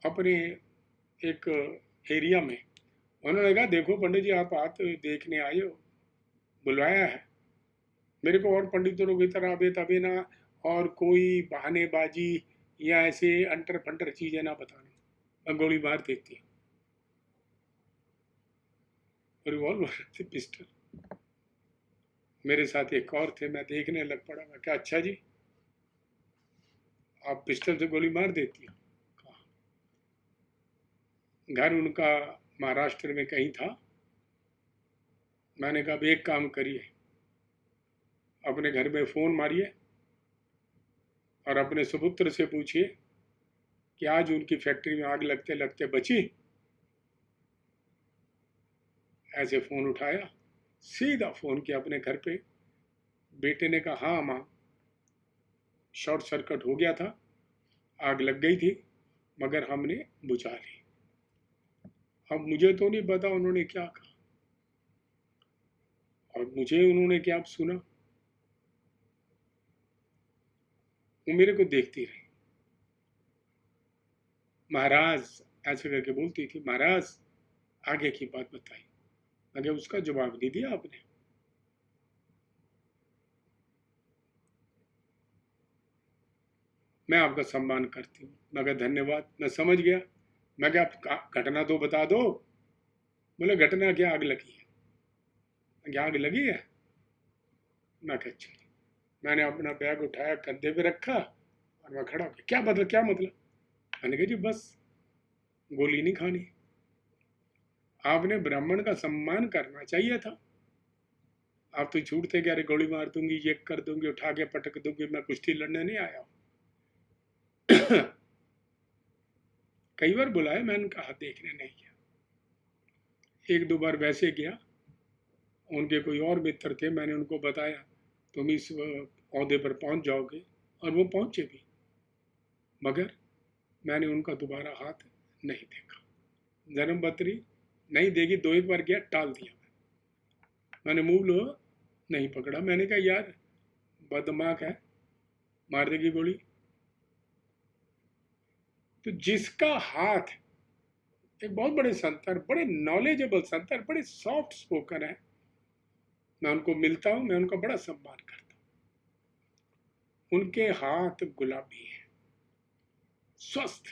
अपने एक एरिया में, उन्होंने कहा देखो पंडित जी आप हाथ देखने आए हो, बुलवाया है, मेरे को और पंडितों की तरह अबे तबे ना और कोई बहानेबाजी या ऐसे अंटर फंटर चीजें ना बताना, मैं गोली मार देती हूँ। रिवॉल्वर थे, पिस्टल, मेरे साथ एक और थे, मैं देखने लग पड़ा। मैं क्या अच्छा जी आप पिस्टल से गोली मार देती हो? घर उनका महाराष्ट्र में कहीं था। मैंने कहा अब एक काम करिए, अपने घर में फ़ोन मारिए और अपने सुपुत्र से पूछिए कि आज उनकी फैक्ट्री में आग लगते लगते बची। ऐसे फ़ोन उठाया, सीधा फ़ोन किया अपने घर पे, बेटे ने कहा हाँ माँ, शॉर्ट सर्किट हो गया था, आग लग गई थी, मगर हमने बुझा ली। अब मुझे तो नहीं पता उन्होंने क्या कहा और मुझे उन्होंने क्या सुना। वो मेरे को देखती रही। महाराज ऐसे करके बोलती थी, महाराज आगे की बात बताई। मगर उसका जवाब नहीं दिया आपने। मैं आपका सम्मान करती हूँ। मगर धन्यवाद, मैं समझ गया। मैं क्या, आप घटना तो बता दो। बोले घटना क्या, आग लगी है। क्या आग लगी है? मैं कहा चलिए। मैंने अपना बैग उठाया, कंधे पे रखा और मैं खड़ा हो गया। क्या मतलब, क्या मतलब? मैंने कहा जी बस, गोली नहीं खानी। आपने ब्राह्मण का सम्मान करना चाहिए था। आप तो झूठ थे कि अरे गोली मार दूंगी, ये कर दूंगी, उठा के पटक दूंगी, मैं कुश्ती लड़ने नहीं आया हूं। कई बार बुलाया, मैंने कहा देखने नहीं गया। एक दो बार वैसे गया, उनके कोई और मित्र थे, मैंने उनको बताया तुम इस औहदे पर पहुंच जाओगे, और वो पहुंचे भी। मगर मैंने उनका दोबारा हाथ नहीं देखा। जन्मपत्री नहीं देगी, दो एक बार गया, टाल दिया। मैंने मुंह लो नहीं पकड़ा। मैंने कहा यार बदमाश है, मार देगी गोली। तो जिसका हाथ, एक बहुत बड़े संत, बड़े नॉलेजेबल संत, बड़े सॉफ्ट स्पोकन है, मैं उनको मिलता हूं, मैं उनका बड़ा सम्मान करता हूं। उनके हाथ गुलाबी है, स्वस्थ,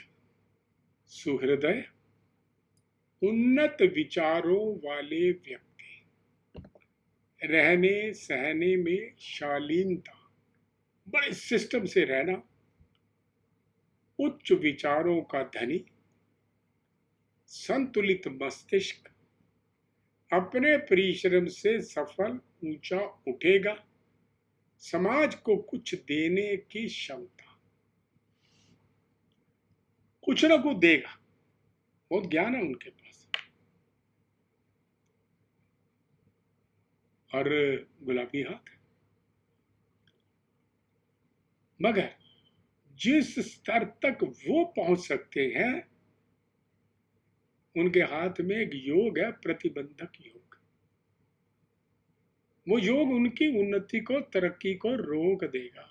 सुहृदय, उन्नत विचारों वाले व्यक्ति, रहने सहने में शालीनता, बड़े सिस्टम से रहना, उच्च विचारों का धनी, संतुलित मस्तिष्क, अपने परिश्रम से सफल ऊंचा उठेगा, समाज को कुछ देने की क्षमता, कुछ ना कुछ देगा, बहुत ज्ञान है उनके पास। और गुलाबी हाथ। मगर जिस स्तर तक वो पहुंच सकते हैं, उनके हाथ में एक योग है, प्रतिबंधक योग। वो योग उनकी उन्नति को, तरक्की को रोक देगा।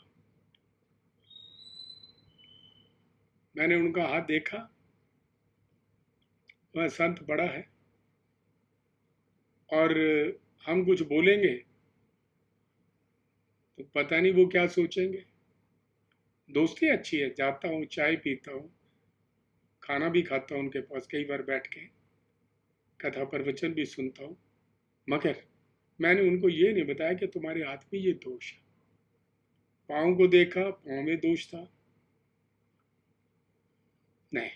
मैंने उनका हाथ देखा, वह संत बड़ा है, और हम कुछ बोलेंगे तो पता नहीं वो क्या सोचेंगे। दोस्ती अच्छी है, जाता हूँ, चाय पीता हूँ, खाना भी खाता हूँ उनके पास, कई बार बैठ के कथा प्रवचन भी सुनता हूँ। मगर मैंने उनको ये नहीं बताया कि तुम्हारे हाथ में ये दोष है। पाँव को देखा, पाँव में दोष था, नहीं,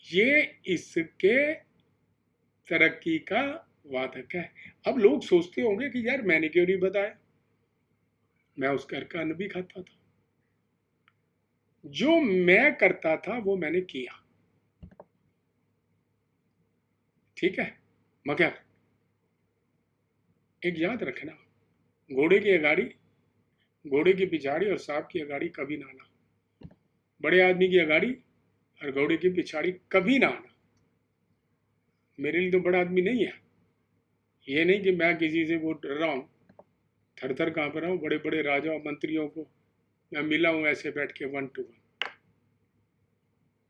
ये इसके तरक्की का वादक है। अब लोग सोचते होंगे कि यार मैंने क्यों नहीं बताया, मैं उस घर का अन्न भी खाता था। जो मैं करता था वो मैंने किया, ठीक है। मगर एक याद रखना, घोड़े की अगाड़ी, घोड़े की पिछाड़ी और सांप की अगाड़ी कभी ना आना। बड़े आदमी की अगाड़ी और घोड़े की पिछाड़ी कभी ना आना। मेरे लिए तो बड़ा आदमी नहीं है। ये नहीं कि मैं किसी से वो डर रहा हूँ, थर थर कांप रहा हूँ। बड़े बड़े राजा और मंत्रियों को मैं मिला हूँ ऐसे बैठ के 1 to 1।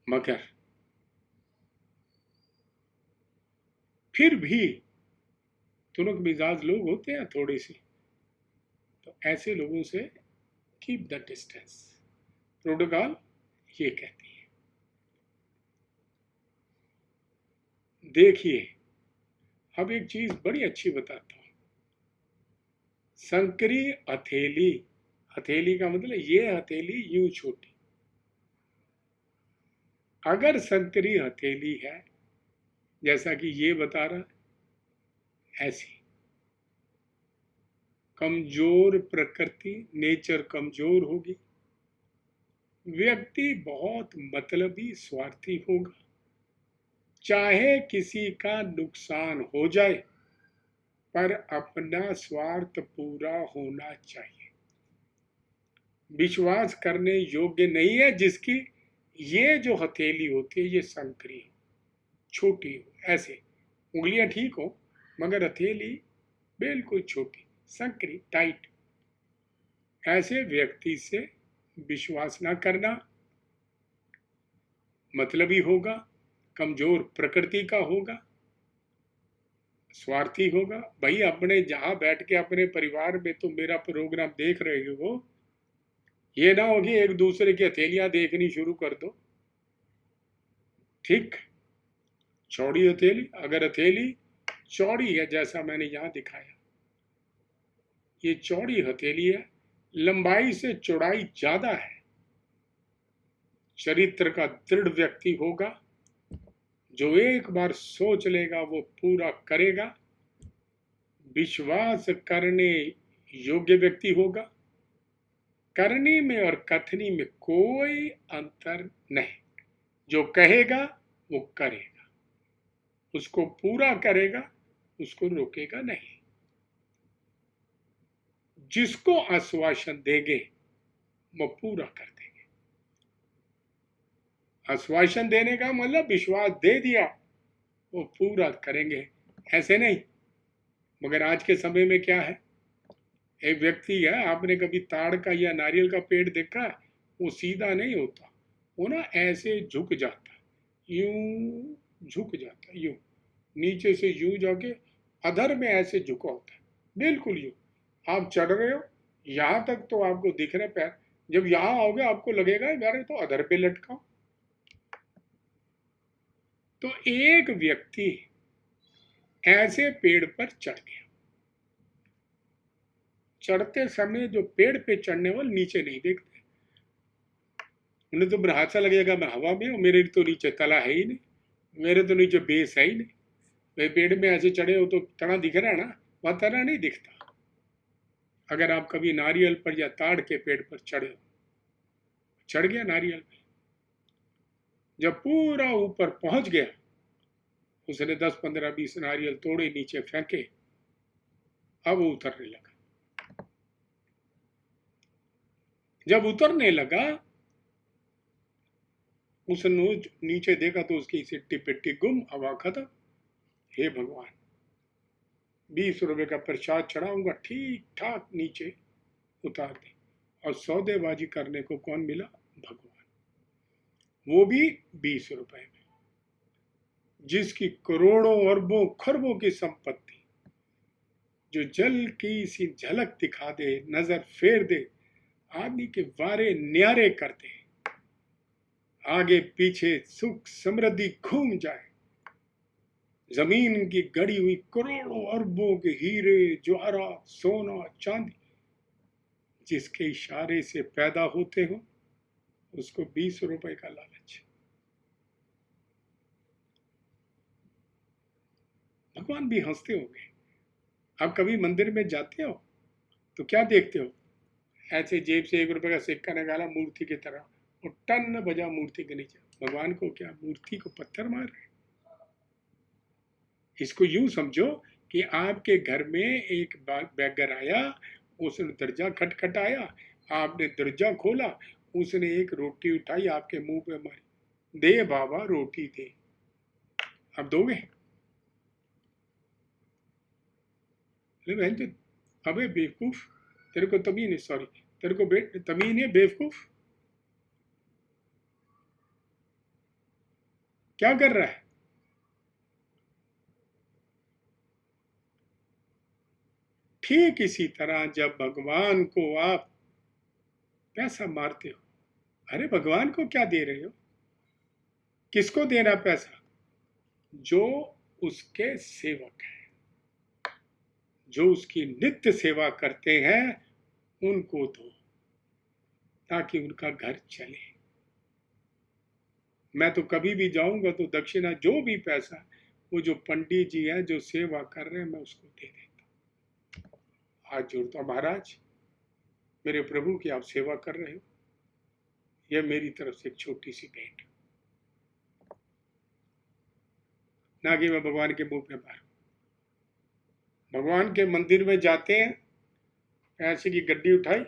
मगर फिर भी तुनक मिजाज लोग होते हैं थोड़े से, तो ऐसे लोगों से कीप द डिस्टेंस, प्रोटोकॉल ये कहती है। देखिए, अब एक चीज बड़ी अच्छी बताता हूं। संकरी हथेली, हथेली का मतलब ये हथेली यूं छोटी, अगर संकरी हथेली है जैसा कि ये बता रहा है, ऐसी कमजोर प्रकृति, नेचर कमजोर होगी, व्यक्ति बहुत मतलबी, स्वार्थी होगा, चाहे किसी का नुकसान हो जाए पर अपना स्वार्थ पूरा होना चाहिए। विश्वास करने योग्य नहीं है जिसकी ये जो हथेली होती है ये संकरी हो, छोटी हो, ऐसे उंगलियां ठीक हो मगर हथेली बिल्कुल छोटी, संकरी, टाइट, ऐसे व्यक्ति से विश्वास ना करना। मतलबी होगा, कमजोर प्रकृति का होगा, स्वार्थी होगा। भाई अपने जहां बैठ के अपने परिवार में तो मेरा प्रोग्राम देख रहे हो, ये ना होगी एक दूसरे की हथेलियां देखनी शुरू कर दो। ठीक, चौड़ी हथेली, अगर हथेली चौड़ी है जैसा मैंने यहां दिखाया, ये चौड़ी हथेली है, लंबाई से चौड़ाई ज्यादा है, चरित्र का दृढ़ व्यक्ति होगा, जो एक बार सोच लेगा वो पूरा करेगा, विश्वास करने योग्य व्यक्ति होगा, करनी में और कथनी में कोई अंतर नहीं, जो कहेगा वो करेगा, उसको पूरा करेगा, उसको रोकेगा नहीं। जिसको आश्वासन देंगे वो पूरा कर देंगे। आश्वासन देने का मतलब विश्वास दे दिया वो पूरा करेंगे, ऐसे नहीं। मगर आज के समय में क्या है, एक व्यक्ति है, आपने कभी ताड़ का या नारियल का पेड़ देखा, वो सीधा नहीं होता, वो ना ऐसे झुक जाता, यूं झुक जाता, यूं नीचे से यूं जाके अधर में ऐसे झुका होता है, बिल्कुल यूं। आप चढ़ रहे हो, यहां तक तो आपको दिख रहा पैर, जब यहां आओगे आपको लगेगा यार तो अधर पे लटका। तो एक व्यक्ति ऐसे पेड़ पर चढ़ गया, चढ़ते समय जो पेड़ पे चढ़ने वाले नीचे नहीं देखते, उन्हें तो भरोसा लगेगा मैं हवा में हूं, मेरे तो नीचे तला है ही नहीं, मेरे तो नीचे बेस है ही नहीं। वे पेड़ में ऐसे चढ़े हो तो तना दिख रहा है ना, वहां तना नहीं दिखता। अगर आप कभी नारियल पर या ताड़ के पेड़ पर चढ़े हो, चढ़ गया नारियल पे, जब पूरा ऊपर पहुंच गया, उसने 10 15 20 नारियल तोड़े नीचे फेंके, अब वो उतरने लगा। जब उतरने लगा, उसने नीचे देखा तो उसकी सिट्टी पिट्टी गुम, हवा खत्म। हे भगवान, 20 रुपए का प्रसाद चढ़ाऊंगा, ठीक ठाक नीचे उतार दे, और सौदेबाजी करने को कौन मिला? भगवान, वो भी 20 रुपए में। जिसकी करोड़ों अरबों खरबों की संपत्ति, जो जल की सी झलक दिखा दे, नजर फेर दे, आदमी के वारे न्यारे कर दे, आगे पीछे सुख समृद्धि घूम जाए, जमीन की गड़ी हुई करोड़ों अरबों के हीरे जवाहरात सोना चांदी जिसके इशारे से पैदा होते हो, उसको 20 रुपए का लालच। भगवान भी हंसते होंगे। आप कभी मंदिर में जाते हो तो क्या देखते हो, ऐसे जेब से 1 रुपए का सिक्का निकाला मूर्ति की तरह और टन बजा मूर्ति के नीचे। भगवान को क्या मूर्ति को पत्थर मार रहे? इसको यूं समझो कि आपके घर में एक बैगर आया, उसने दरजा खटखटाया, आपने दरजा खोला, उसने एक रोटी उठाई आपके मुंह पे मारी, दे बाबा रोटी दे, अब दोगे? बहन तो, अबे बेवकूफ, तेरे को तमीन है, सॉरी, तेरे को तमीन है बेवकूफ, क्या कर रहा है? ठीक इसी तरह जब भगवान को आप पैसा मारते हो, अरे भगवान को क्या दे रहे हो? किसको देना पैसा? जो उसके सेवक हैं, जो उसकी नित्य सेवा करते हैं, उनको दो, ताकि उनका घर चले। मैं तो कभी भी जाऊंगा तो दक्षिणा जो भी पैसा, वो जो पंडित जी हैं जो सेवा कर रहे हैं, मैं उसको दे देता हूँ। हाथ जोड़ता हूँ, महाराज मेरे प्रभु की आप सेवा कर रहे हो, यह मेरी तरफ से एक छोटी सी भेंट, ना कि मैं भगवान के मुंह पे मारूं, भगवान के मंदिर में जाते हैं, ऐसे की गड्डी उठाई,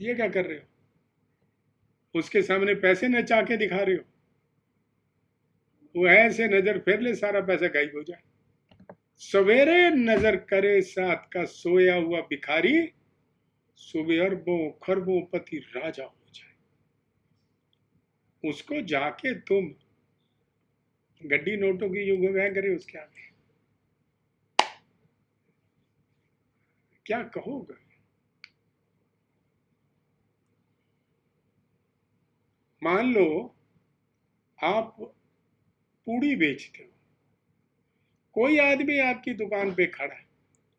ये क्या कर रहे हो? उसके सामने पैसे नचा के दिखा रहे हो, वो ऐसे नजर फेर ले, सारा पैसा गायब हो जाए। सवेरे नजर करे साथ का सोया हुआ भिखारी, सुबह अरबों खरबों पति राजा हो जाए। उसको जाके तुम गड्डी नोटों की युग में करे, उसके आगे क्या कहोगे? मान लो आप पूड़ी बेचते हो, कोई आदमी आपकी दुकान पे खड़ा है,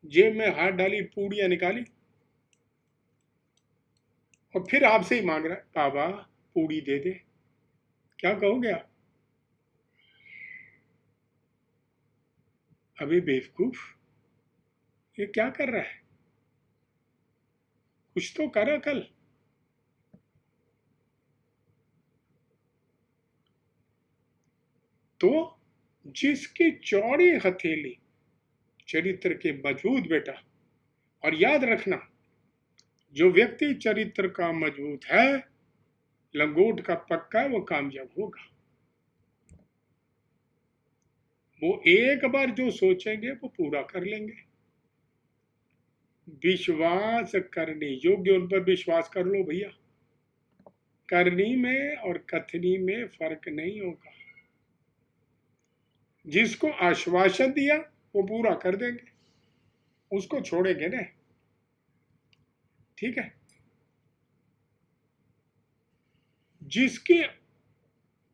जेब में हाथ डाली, पूड़ियां निकाली और फिर आपसे ही मांग रहा है, बाबा पूड़ी दे दे, क्या कहोगे आप? अबे बेवकूफ, ये क्या कर रहा है? कुछ तो कर अकल। तो जिसकी चौड़ी हथेली चरित्र के मजबूत बेटा, और याद रखना, जो व्यक्ति चरित्र का मजबूत है, लंगोट का पक्का है, वो कामयाब होगा। वो एक बार जो सोचेंगे वो पूरा कर लेंगे। विश्वास करने योग्य उन पर विश्वास कर लो भैया। करनी में और कथनी में फर्क नहीं होगा। जिसको आश्वासन दिया वो पूरा कर देंगे, उसको छोड़ेंगे ना, ठीक है? जिसकी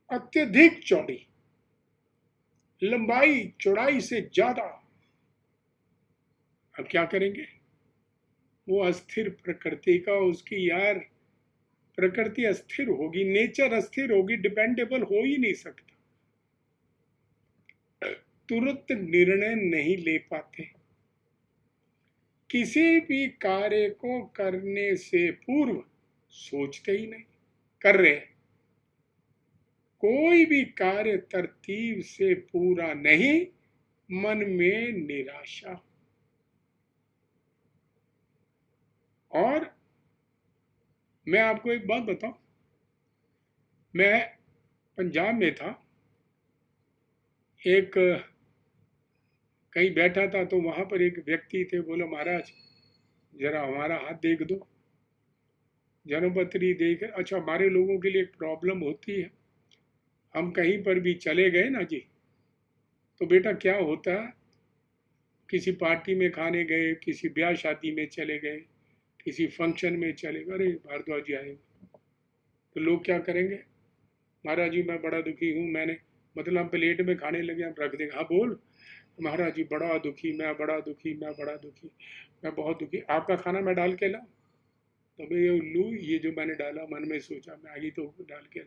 अत्यधिक चौड़ी, लंबाई चौड़ाई से ज्यादा, अब क्या करेंगे? वो अस्थिर प्रकृति का, उसकी यार प्रकृति अस्थिर होगी, नेचर अस्थिर होगी, डिपेंडेबल हो ही नहीं सकता, तुरंत निर्णय नहीं ले पाते, किसी भी कार्य को करने से पूर्व सोचते ही नहीं, कर रहे। कोई भी कार्य तरतीब से पूरा नहीं, मन में निराशा। और मैं आपको एक बात बताऊं, मैं पंजाब में था, एक कहीं बैठा था, तो वहां पर एक व्यक्ति थे, बोला महाराज जरा हमारा हाथ देख दो, जन्मपत्री देख। अच्छा, हमारे लोगों के लिए एक प्रॉब्लम होती है, हम कहीं पर भी चले गए ना जी, तो बेटा क्या होता है, किसी पार्टी में खाने गए, किसी ब्याह शादी में चले गए, किसी फंक्शन में चले गए, अरे भारद्वाज जी आए, तो लोग क्या करेंगे, महाराज जी मैं बड़ा दुखी हूँ, मैंने मतलब हम प्लेट में खाने लगे, हम रख देंगे, हाँ बोल महाराज जी बड़ा दुखी, मैं बड़ा दुखी, मैं बड़ा दुखी, मैं बहुत दुखी, आपका खाना मैं डाल के लाऊं? तो मैं ये उल्लू, ये जो मैंने डाला, मन में सोचा मैं आगे तो डाल के ला,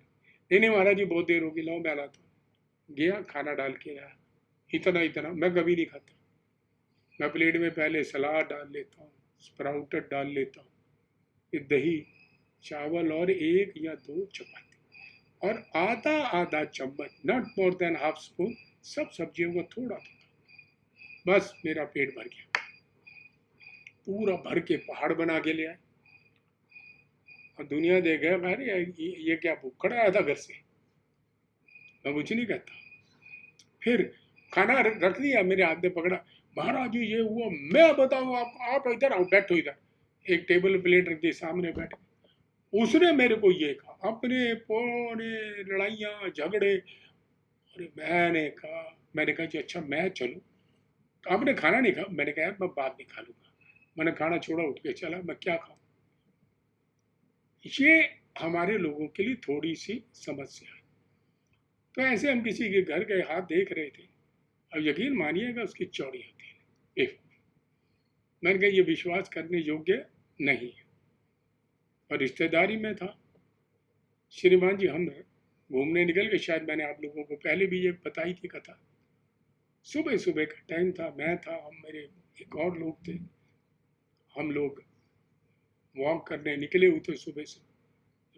नहीं नहीं महाराज जी बहुत देर होगी, लाओ मैं लाता हूँ। गया, खाना डाल के आया, इतना इतना मैं कभी नहीं खाता, मैं प्लेट में पहले सलाद डाल लेता हूँ, स्प्राउटेड डाल लेता हूँ, फिर दही, चावल और एक या दो चपाती, और आधा आधा चम्मच, not more than half spoon, सब सब्जियों को थोड़ा थोड़ा, बस मेरा पेट भर गया, पूरा भर के पहाड़ बना के ले आए। और दुनिया देखे, अरे ये क्या भूखड़ आया था घर से, मैं कुछ नहीं कहता। फिर खाना रख दिया, मेरे हाथ में पकड़ा, महाराज जी ये हुआ, मैं बताऊँ आपको, आप इधर आओ, बैठो इधर, एक टेबल प्लेट रख दी, सामने बैठे, उसने मेरे को ये कहा, अपने पौने लड़ाइयाँ झगड़े, अरे मैंने कहा जी अच्छा मैं चलूँ, तो आपने खाना नहीं खा? मैंने कहा यार मैं बाद में खा लूँगा, मैंने खाना छोड़ा, उठ के चला, मैं क्या खाऊँ? ये हमारे लोगों के लिए थोड़ी सी समस्या है। तो ऐसे हम किसी के घर गए, हाथ देख रहे थे, अब यकीन मानिएगा उसकी चौड़ी होती है, मैंने कहा ये विश्वास करने योग्य नहीं है। और रिश्तेदारी में था, श्रीमान जी हम घूमने निकल गए, शायद मैंने आप लोगों को पहले भी ये बताई थी कथा, सुबह सुबह का टाइम था, मैं था, हम मेरे एक और लोग थे, हम लोग वॉक करने निकले हुए थे सुबह से,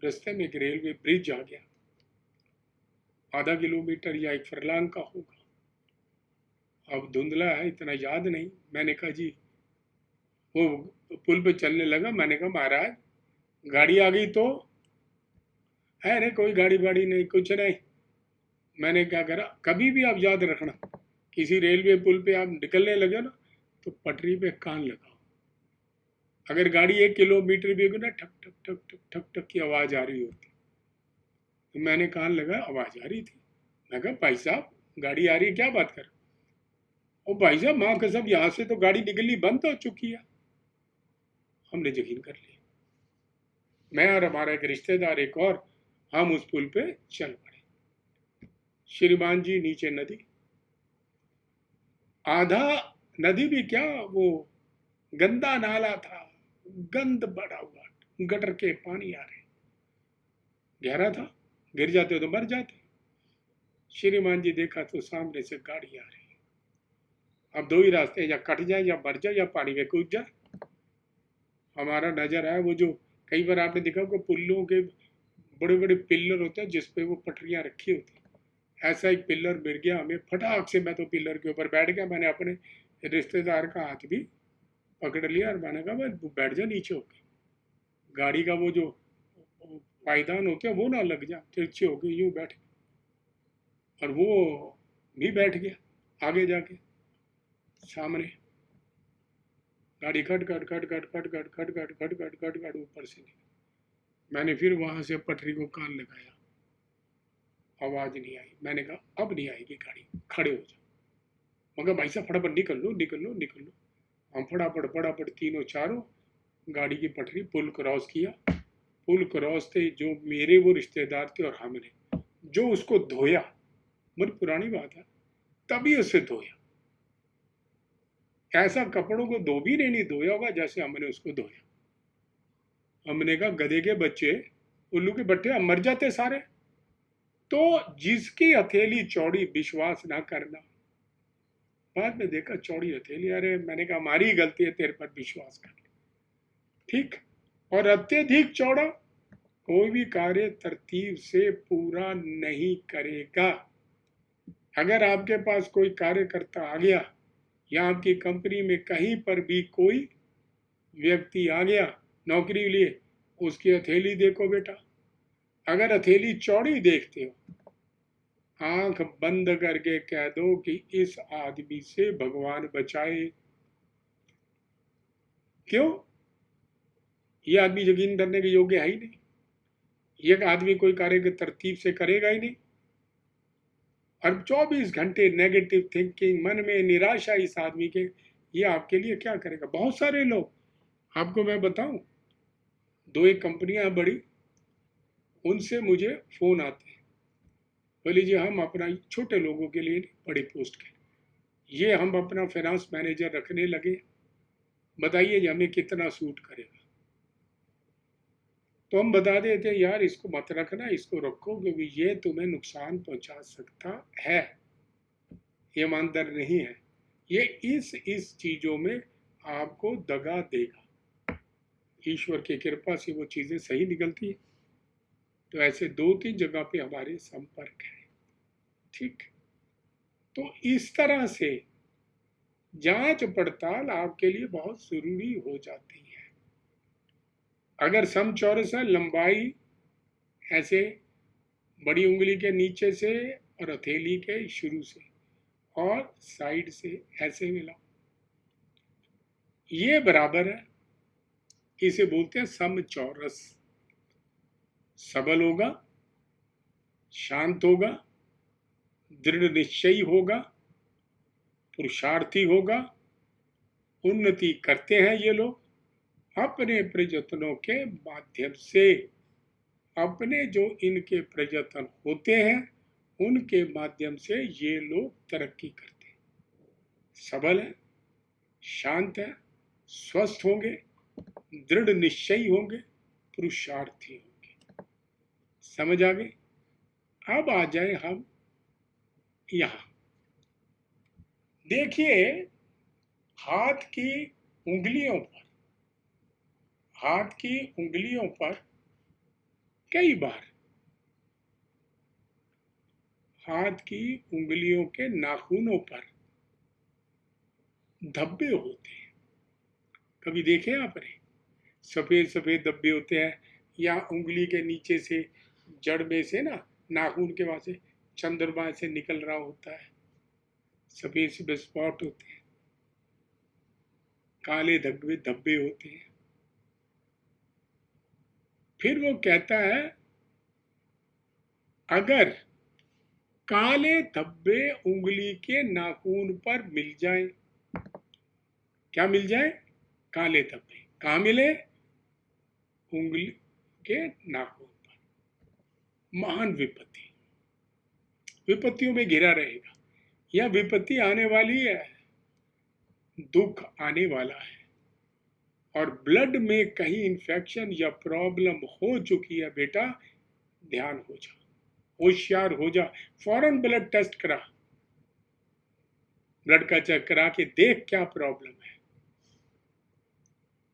रास्ते में एक रेलवे ब्रिज आ गया, आधा किलोमीटर या एक फरलांग का होगा, अब धुंधला है, इतना याद नहीं। मैंने कहा जी, वो पुल पे चलने लगा। मैंने कहा महाराज गाड़ी आ गई तो? है नहीं, कोई गाड़ी वाड़ी नहीं, कुछ नहीं। मैंने क्या करा, कभी भी आप याद रखना, किसी रेलवे पुल पे आप निकलने लगे ना, तो पटरी पे कान लगाओ। अगर गाड़ी 1 किलोमीटर भी होगी ना, ठक ठक ठक ठक ठक ठक की आवाज़ आ रही होती। तो मैंने कान लगाया, आवाज़ आ रही थी। मैं कहा भाई साहब गाड़ी आ रही है, क्या बात कर? ओ भाई साहब माँ कसम, यहाँ से तो गाड़ी निकलनी बंद हो चुकी है। हमने यकीन कर लिया, मैं और हमारा एक रिश्तेदार एक और, हम उस पुल पे चल पड़े। श्रीमान जी नीचे नदी, आधा नदी भी क्या, वो गंदा नाला था, गंद बड़ा हुआ, गटर के पानी आ रहे, गहरा था, गिर जाते तो मर जाते। श्रीमान जी देखा तो सामने से गाड़ी आ रही। अब दो ही रास्ते, या कट जाए या मर जाए या पानी में कूद जाए। हमारा नजर आया वो जो कई बार आपने देखा को पुलों के बड़े बड़े पिल्लर होते हैं जिसपे वो पटरियां रखी होती, ऐसा एक पिल्लर मिल गया हमें। फटाक से मैं तो पिल्लर के ऊपर बैठ गया। मैंने अपने रिश्तेदार का हाथ भी पकड़ लिया और मैंने कहा भाई बैठ जा नीचे होके, गाड़ी का वो जो पायदान होते हैं वो ना लग जा, तिरछे होके यूं बैठ। और वो भी बैठ गया आगे जाके सामने। गाड़ी खट खट खट खट खट खट खट खट खट खट खट खट ऊपर से निकली। मैंने फिर वहां से पटरी को कान लगाया, आवाज नहीं आई। मैंने कहा अब नहीं आएगी गाड़ी, खड़े हो जाओ। मगर भाई साहब फटाफट निकल लो निकल लो निकल लो। हम फटाफट फटाफट तीनों चारों गाड़ी की पटरी, पुल क्रॉस किया। पुल क्रॉस थे जो मेरे वो रिश्तेदार थे, और हमने जो उसको धोया, बड़ी पुरानी बात है, तभी उसे धोया। ऐसा कपड़ों को धो भी नहीं धोया होगा जैसे हमने उसको धोया। हमने कहा गधे के बच्चे, उल्लू के बट्टे, हम मर जाते सारे। तो जिसकी हथेली चौड़ी, विश्वास ना करना। बाद में देखा चौड़ी हथेली, अरे मैंने कहा हमारी गलती है, तेरे पर विश्वास कर, ठीक। और अत्यधिक चौड़ा कोई भी कार्य तरतीब से पूरा नहीं करेगा। अगर आपके पास कोई कार्यकर्ता आ गया, या आपकी कंपनी में कहीं पर भी कोई व्यक्ति आ गया नौकरी लिए, उसकी हथेली देखो बेटा। अगर हथेली चौड़ी देखते हो, आंख बंद करके कह दो कि इस आदमी से भगवान बचाए। क्यों? ये आदमी यकीन करने के योग्य है ही नहीं। ये आदमी कोई कार्य की तरतीब से करेगा ही नहीं। और 24 घंटे नेगेटिव थिंकिंग, मन में निराशा इस आदमी के, ये आपके लिए क्या करेगा? बहुत सारे लोग, आपको मैं बताऊं, दो एक कंपनियां बड़ी, उनसे मुझे फोन आते हैं, बोले जी हम अपना, छोटे लोगों के लिए बड़ी पोस्ट के, ये हम अपना फाइनेंस मैनेजर रखने लगे, बताइए जी हमें कितना सूट करेगा। तो हम बता देते यार इसको मत रखना, इसको रखो, क्योंकि ये तुम्हें नुकसान पहुंचा सकता है, ईमानदार नहीं है, ये इस चीजों में आपको दगा देगा। ईश्वर की कृपा से वो चीजें सही निकलती है। तो ऐसे 2-3 जगह पे हमारे संपर्क है, ठीक। तो इस तरह से जांच पड़ताल आपके लिए बहुत जरूरी हो जाती है। अगर समचौरस है, लंबाई ऐसे बड़ी उंगली के नीचे से और हथेली के शुरू से और साइड से ऐसे मिला, ये बराबर है, इसे बोलते हैं समचौरस। सबल होगा, शांत होगा, दृढ़ निश्चयी होगा, पुरुषार्थी होगा, उन्नति करते हैं ये लोग अपने प्रयत्नों के माध्यम से। अपने जो इनके प्रयत्न होते हैं उनके माध्यम से ये लोग तरक्की करते हैं। सबल है, शांत है, स्वस्थ होंगे, दृढ़ निश्चयी होंगे, पुरुषार्थी होंगे। समझ आ गई? अब आ जाए हम यहां, देखिए हाथ की उंगलियों पर, हाथ की उंगलियों पर कई बार, हाथ की उंगलियों के नाखूनों पर धब्बे होते हैं, कभी देखे आपने? सफेद सफेद धब्बे होते हैं, या उंगली के नीचे से जड़ में से ना, नाखून के वहां से चंद्रमा से निकल रहा होता है, सफेद सफेद स्पॉट होते हैं, काले धब्बे धब्बे होते हैं। फिर वो कहता है अगर काले धब्बे उंगली के नाखून पर मिल जाए, क्या मिल जाए? काले धब्बे कहाँ मिले? उंगली के नाखून पर, महान विपत्ति, विपत्तियों में घिरा रहेगा। यह विपत्ति आने वाली है, दुख आने वाला है, और ब्लड में कहीं इन्फेक्शन या प्रॉब्लम हो चुकी है बेटा, ध्यान हो जा, होशियार हो जा, फौरन ब्लड टेस्ट करा, ब्लड का चेक करा के देख क्या प्रॉब्लम है।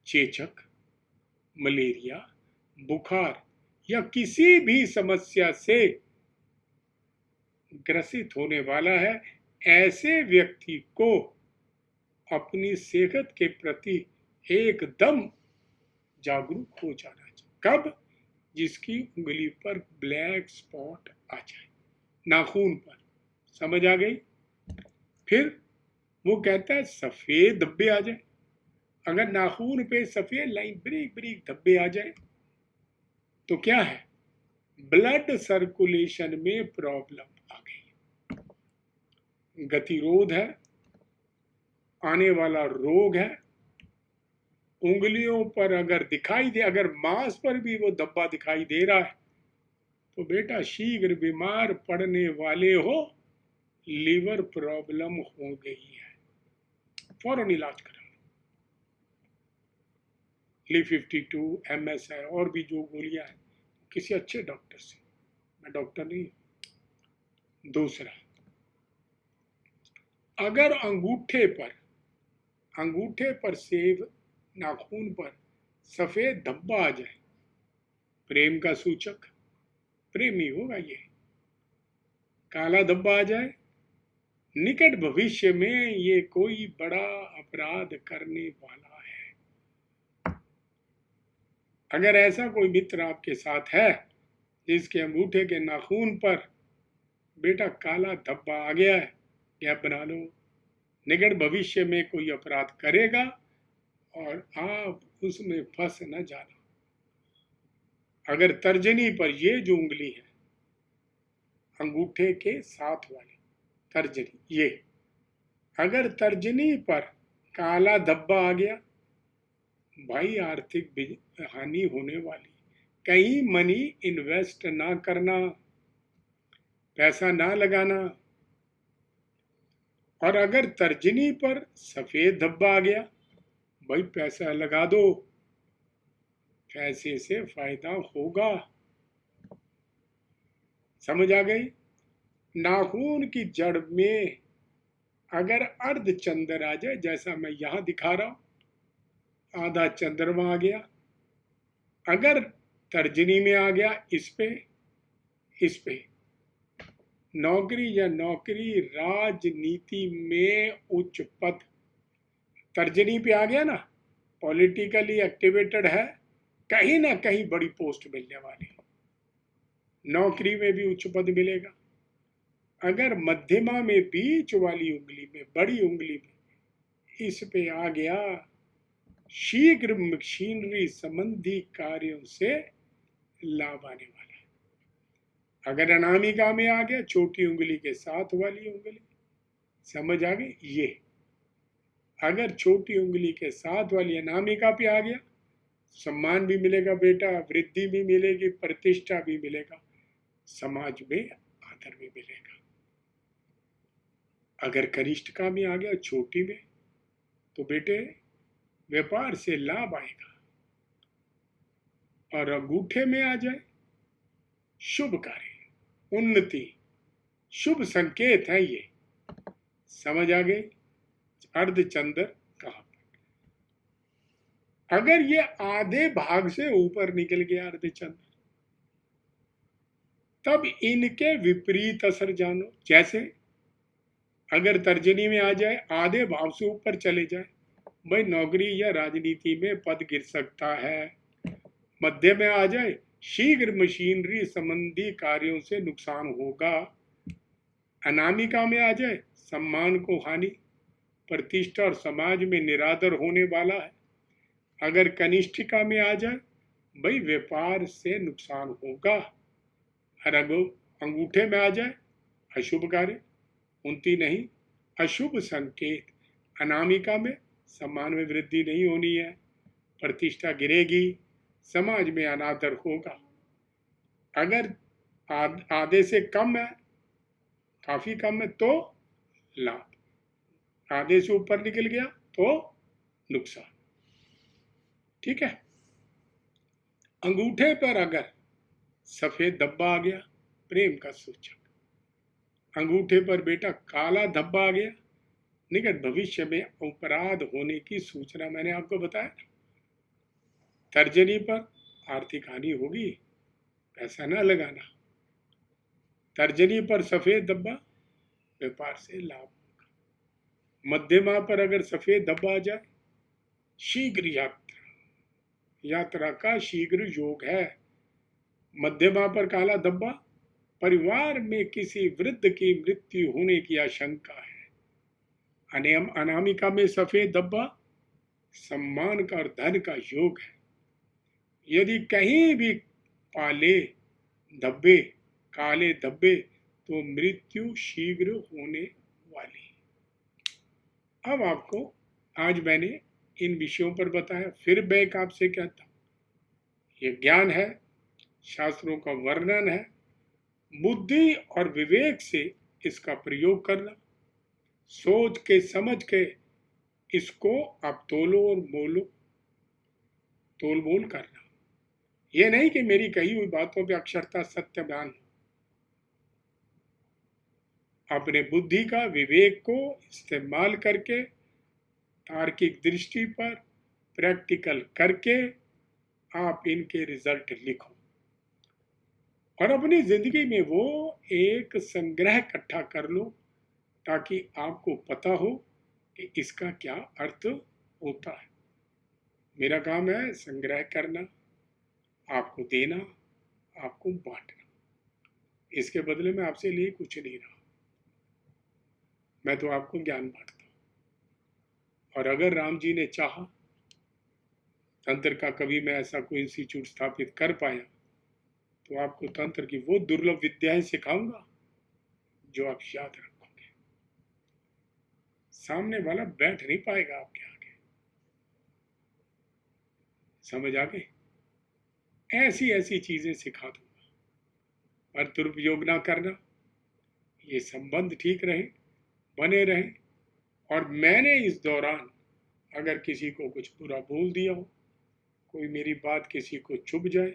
चेचक, मलेरिया, बुखार या किसी भी समस्या से ग्रसित होने वाला है, ऐसे व्यक्ति को अपनी सेहत के प्रति एकदम जागरूक हो जाना चाहिए। कब? जिसकी उंगली पर ब्लैक स्पॉट आ जाए, नाखून पर। समझ आ गई? फिर वो कहता है सफेद धब्बे आ जाए, अगर नाखून पे सफेद लाइन ब्रीक ब्रीक धब्बे आ जाए तो क्या है? ब्लड सर्कुलेशन में प्रॉब्लम आ गई, गतिरोध है, आने वाला रोग है। उंगलियों पर अगर दिखाई दे, अगर मांस पर भी वो धब्बा दिखाई दे रहा है तो बेटा शीघ्र बीमार पड़ने वाले हो, लीवर प्रॉब्लम हो गई है, फौरन इलाज करा। Li52 MS है, और भी जो गोलियां हैं, किसी अच्छे डॉक्टर से, मैं डॉक्टर नहीं। दूसरा, अगर अंगूठे पर सेब, नाखून पर सफेद धब्बा आ जाए, प्रेम का सूचक, प्रेमी होगा ये। काला धब्बा आ जाए, निकट भविष्य में ये कोई बड़ा अपराध करने वाला है। अगर ऐसा कोई मित्र आपके साथ है जिसके अंगूठे के नाखून पर बेटा काला धब्बा आ गया है, गैप बना लो, निकट भविष्य में कोई अपराध करेगा और आप उसमें फंस न जाना। अगर तर्जनी पर, ये जो उंगली है अंगूठे के साथ वाली तर्जनी, ये अगर तर्जनी पर काला धब्बा आ गया, भाई आर्थिक हानि होने वाली, कहीं मनी इन्वेस्ट ना करना, पैसा ना लगाना। और अगर तर्जनी पर सफेद धब्बा आ गया, भाई पैसा लगा दो, पैसे से फायदा होगा। समझ आ गई? नाखून की जड़ में अगर अर्धचंद्र आ जाए, जैसा मैं यहां दिखा रहा हूं, आधा चंद्रमा आ गया, अगर तर्जनी में आ गया, इस पे नौकरी या नौकरी, राजनीति में उच्च पद, तर्जनी पे आ गया ना, पॉलिटिकली एक्टिवेटेड है, कहीं ना कहीं बड़ी पोस्ट मिलने वाली, नौकरी में भी उच्च पद मिलेगा। अगर मध्यमा में, बीच वाली उंगली में, बड़ी उंगली में इस पे आ गया, शीघ्र मशीनरी संबंधी कार्यों से लाभ आने वाला है। अगर अनामिका में आ गया, छोटी उंगली के साथ वाली उंगली, समझ आ गई? ये अगर छोटी उंगली के साथ वाली अनामिका पे आ गया, सम्मान भी मिलेगा बेटा, वृद्धि भी मिलेगी, प्रतिष्ठा भी मिलेगा, समाज में आदर भी मिलेगा। अगर कनिष्ठिका में आ गया, छोटी में, तो बेटे व्यापार से लाभ आएगा। और अंगूठे में आ जाए, शुभ कार्य, उन्नति, शुभ संकेत है ये। समझ आ गई? अर्धचंद्र कहां पर? अगर ये आधे भाग से ऊपर निकल गया अर्धचंद्र, तब इनके विपरीत असर जानो। जैसे अगर तर्जनी में आ जाए आधे भाव से ऊपर चले जाए, भाई नौकरी या राजनीति में पद गिर सकता है। मध्य में आ जाए शीघ्र मशीनरी संबंधी कार्यों से नुकसान होगा। अनामिका में आ जाए सम्मान को हानि, प्रतिष्ठा और समाज में निरादर होने वाला है। अगर कनिष्ठिका में आ जाए भाई व्यापार से नुकसान होगा। और अगर अंगूठे में आ जाए अशुभ कार्य, उन्नति नहीं, अशुभ संकेत। अनामिका में सम्मान में वृद्धि नहीं होनी है, प्रतिष्ठा गिरेगी, समाज में अनादर होगा। अगर आधे से कम है, काफी कम है, तो लाभ। आधे से ऊपर निकल गया तो नुकसान। ठीक है। अंगूठे पर अगर सफेद धब्बा आ गया, प्रेम का सूचक। अंगूठे पर बेटा काला धब्बा आ गया, निकट भविष्य में अपराध होने की सूचना। मैंने आपको बताया। तर्जनी पर आर्थिक हानि होगी, पैसा ना लगाना। तर्जनी पर सफेद धब्बा, व्यापार से लाभ होगा। मध्यमा पर अगर सफेद धब्बा आ जाए, शीघ्र यात्रा का शीघ्र योग है। मध्यमा पर काला धब्बा, परिवार में किसी वृद्ध की मृत्यु होने की आशंका है। अनामिका में सफेद धब्बा, सम्मान का और धन का योग है। यदि कहीं भी काले धब्बे तो मृत्यु शीघ्र होने वाली। अब आपको आज मैंने इन विषयों पर बताया। फिर मैं आपसे कहता हूं, ये ज्ञान है, शास्त्रों का वर्णन है। बुद्धि और विवेक से इसका प्रयोग करना, सोच के समझ के इसको आप तोलो और बोलो, तोल बोल करना। ये नहीं कि मेरी कही हुई बातों पे अक्षरता सत्य बयान। अपने बुद्धि का, विवेक को इस्तेमाल करके, तार्किक दृष्टि पर प्रैक्टिकल करके आप इनके रिजल्ट लिखो और अपनी जिंदगी में वो एक संग्रह इकट्ठा कर लो, ताकि आपको पता हो कि इसका क्या अर्थ होता है। मेरा काम है संग्रह करना, आपको देना, आपको बांटना। इसके बदले में आपसे लिए कुछ नहीं रहा, मैं तो आपको ज्ञान बांटता हूं। और अगर राम जी ने चाहा, तंत्र का कभी मैं ऐसा कोई इंस्टीट्यूट स्थापित कर पाया, तो आपको तंत्र की वो दुर्लभ विद्याएं सिखाऊंगा जो आप याद रखोगे। सामने वाला बैठ नहीं पाएगा आपके आगे। समझ आ गई? ऐसी ऐसी चीजें सिखा दूंगा। और दुरुपयोग ना करना, ये संबंध ठीक रहे, बने रहे। और मैंने इस दौरान अगर किसी को कुछ बुरा बोल दिया हो, कोई मेरी बात किसी को चुभ जाए,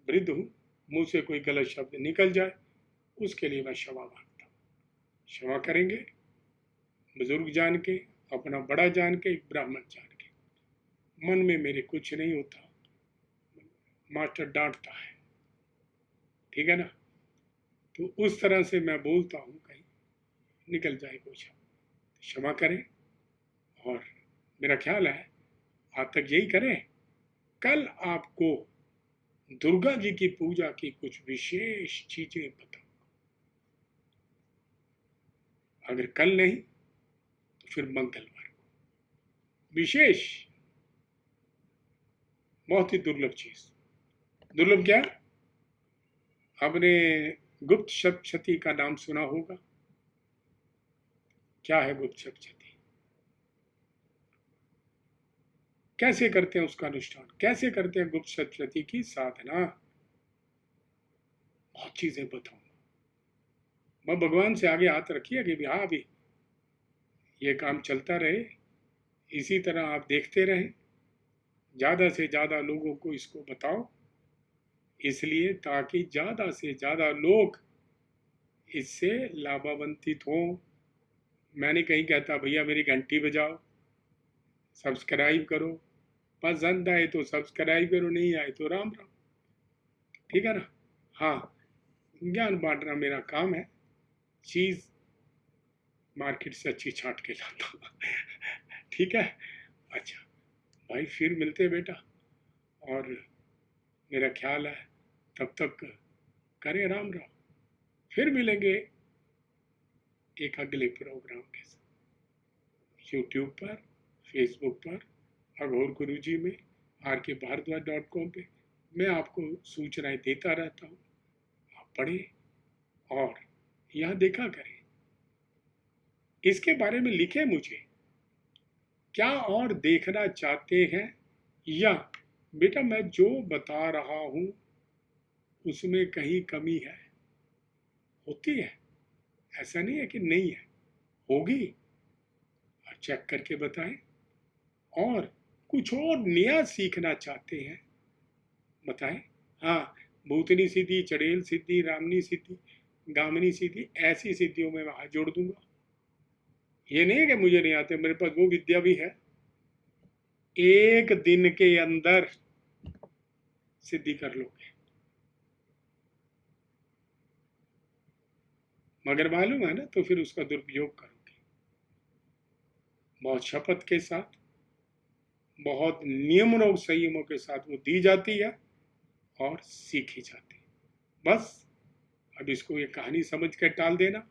वृद्ध हूं, मुंह से कोई गलत शब्द निकल जाए, उसके लिए मैं क्षमा मांगता हूं। क्षमा करेंगे, बुजुर्ग जान के, अपना बड़ा जान के, एक ब्राह्मण जान के। मन में मेरे कुछ नहीं होता, मास्टर डांटता है, ठीक है ना। तो उस तरह से मैं बोलता हूं, कहीं निकल जाए कुछ, क्षमा करें। और मेरा ख्याल है आज तक यही करें। कल आपको दुर्गा जी की पूजा की कुछ विशेष चीजें बताऊंगा। अगर कल नहीं तो फिर मंगलवार को विशेष, बहुत ही दुर्लभ चीज। दुर्लभ क्या? आपने गुप्त सप्तशती का नाम सुना होगा। क्या है गुप्त सप्तशती? कैसे करते हैं उसका अनुष्ठान, कैसे करते हैं गुप्त सप्तशती की साधना, बहुत चीजें बताऊंगा। मैं भगवान से आगे हाथ रखिए कि हाँ अभी ये काम चलता रहे, इसी तरह आप देखते रहें, ज़्यादा से ज़्यादा लोगों को इसको बताओ, इसलिए ताकि ज़्यादा से ज़्यादा लोग इससे लाभान्वित हों। मैंने कहीं कहता भैया मेरी घंटी बजाओ, सब्सक्राइब करो, पसंद आए तो सब्सक्राइब करो, नहीं आए तो राम राम। ठीक है ना। हाँ, ज्ञान बांटना मेरा काम है। चीज़ मार्केट से अच्छी छांट के लाता हूँ। ठीक है। अच्छा भाई, फिर मिलते हैं बेटा। और मेरा ख्याल है तब तक करें राम राम। फिर मिलेंगे एक अगले प्रोग्राम के साथ, यूट्यूब पर, फेसबुक पर, अघोर गुरु जी में, RK Bhardwaj.com पे। मैं आपको सूचनाएं देता रहता हूँ, आप पढ़ें और यहाँ देखा करें। इसके बारे में लिखें मुझे, क्या और देखना चाहते हैं, या बेटा मैं जो बता रहा हूँ उसमें कहीं कमी है, होती है, ऐसा नहीं है कि नहीं है, होगी, और चेक करके बताएं। और कुछ और नया सीखना चाहते हैं, बताएं। हाँ, भूतनी सिद्धि, चड़ेल सिद्धि, रामनी सिद्धि, गामनी सिद्धि, ऐसी सिद्धियों में मैं हाथ जोड़ दूंगा। ये नहीं है कि मुझे नहीं आते, मेरे पास वो विद्या भी है। एक दिन के अंदर सिद्धि कर लोगे, मगर मालूम है ना, तो फिर उसका दुरुपयोग करोगे। बहुत शपथ के साथ, बहुत नियमों और संयमों के साथ वो दी जाती है और सीखी जाती है। बस अब इसको ये कहानी समझ कर टाल देना।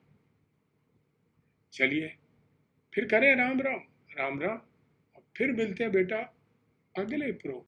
चलिए फिर करें राम राम। राम राम। और फिर मिलते हैं बेटा अगले प्रोग्राम।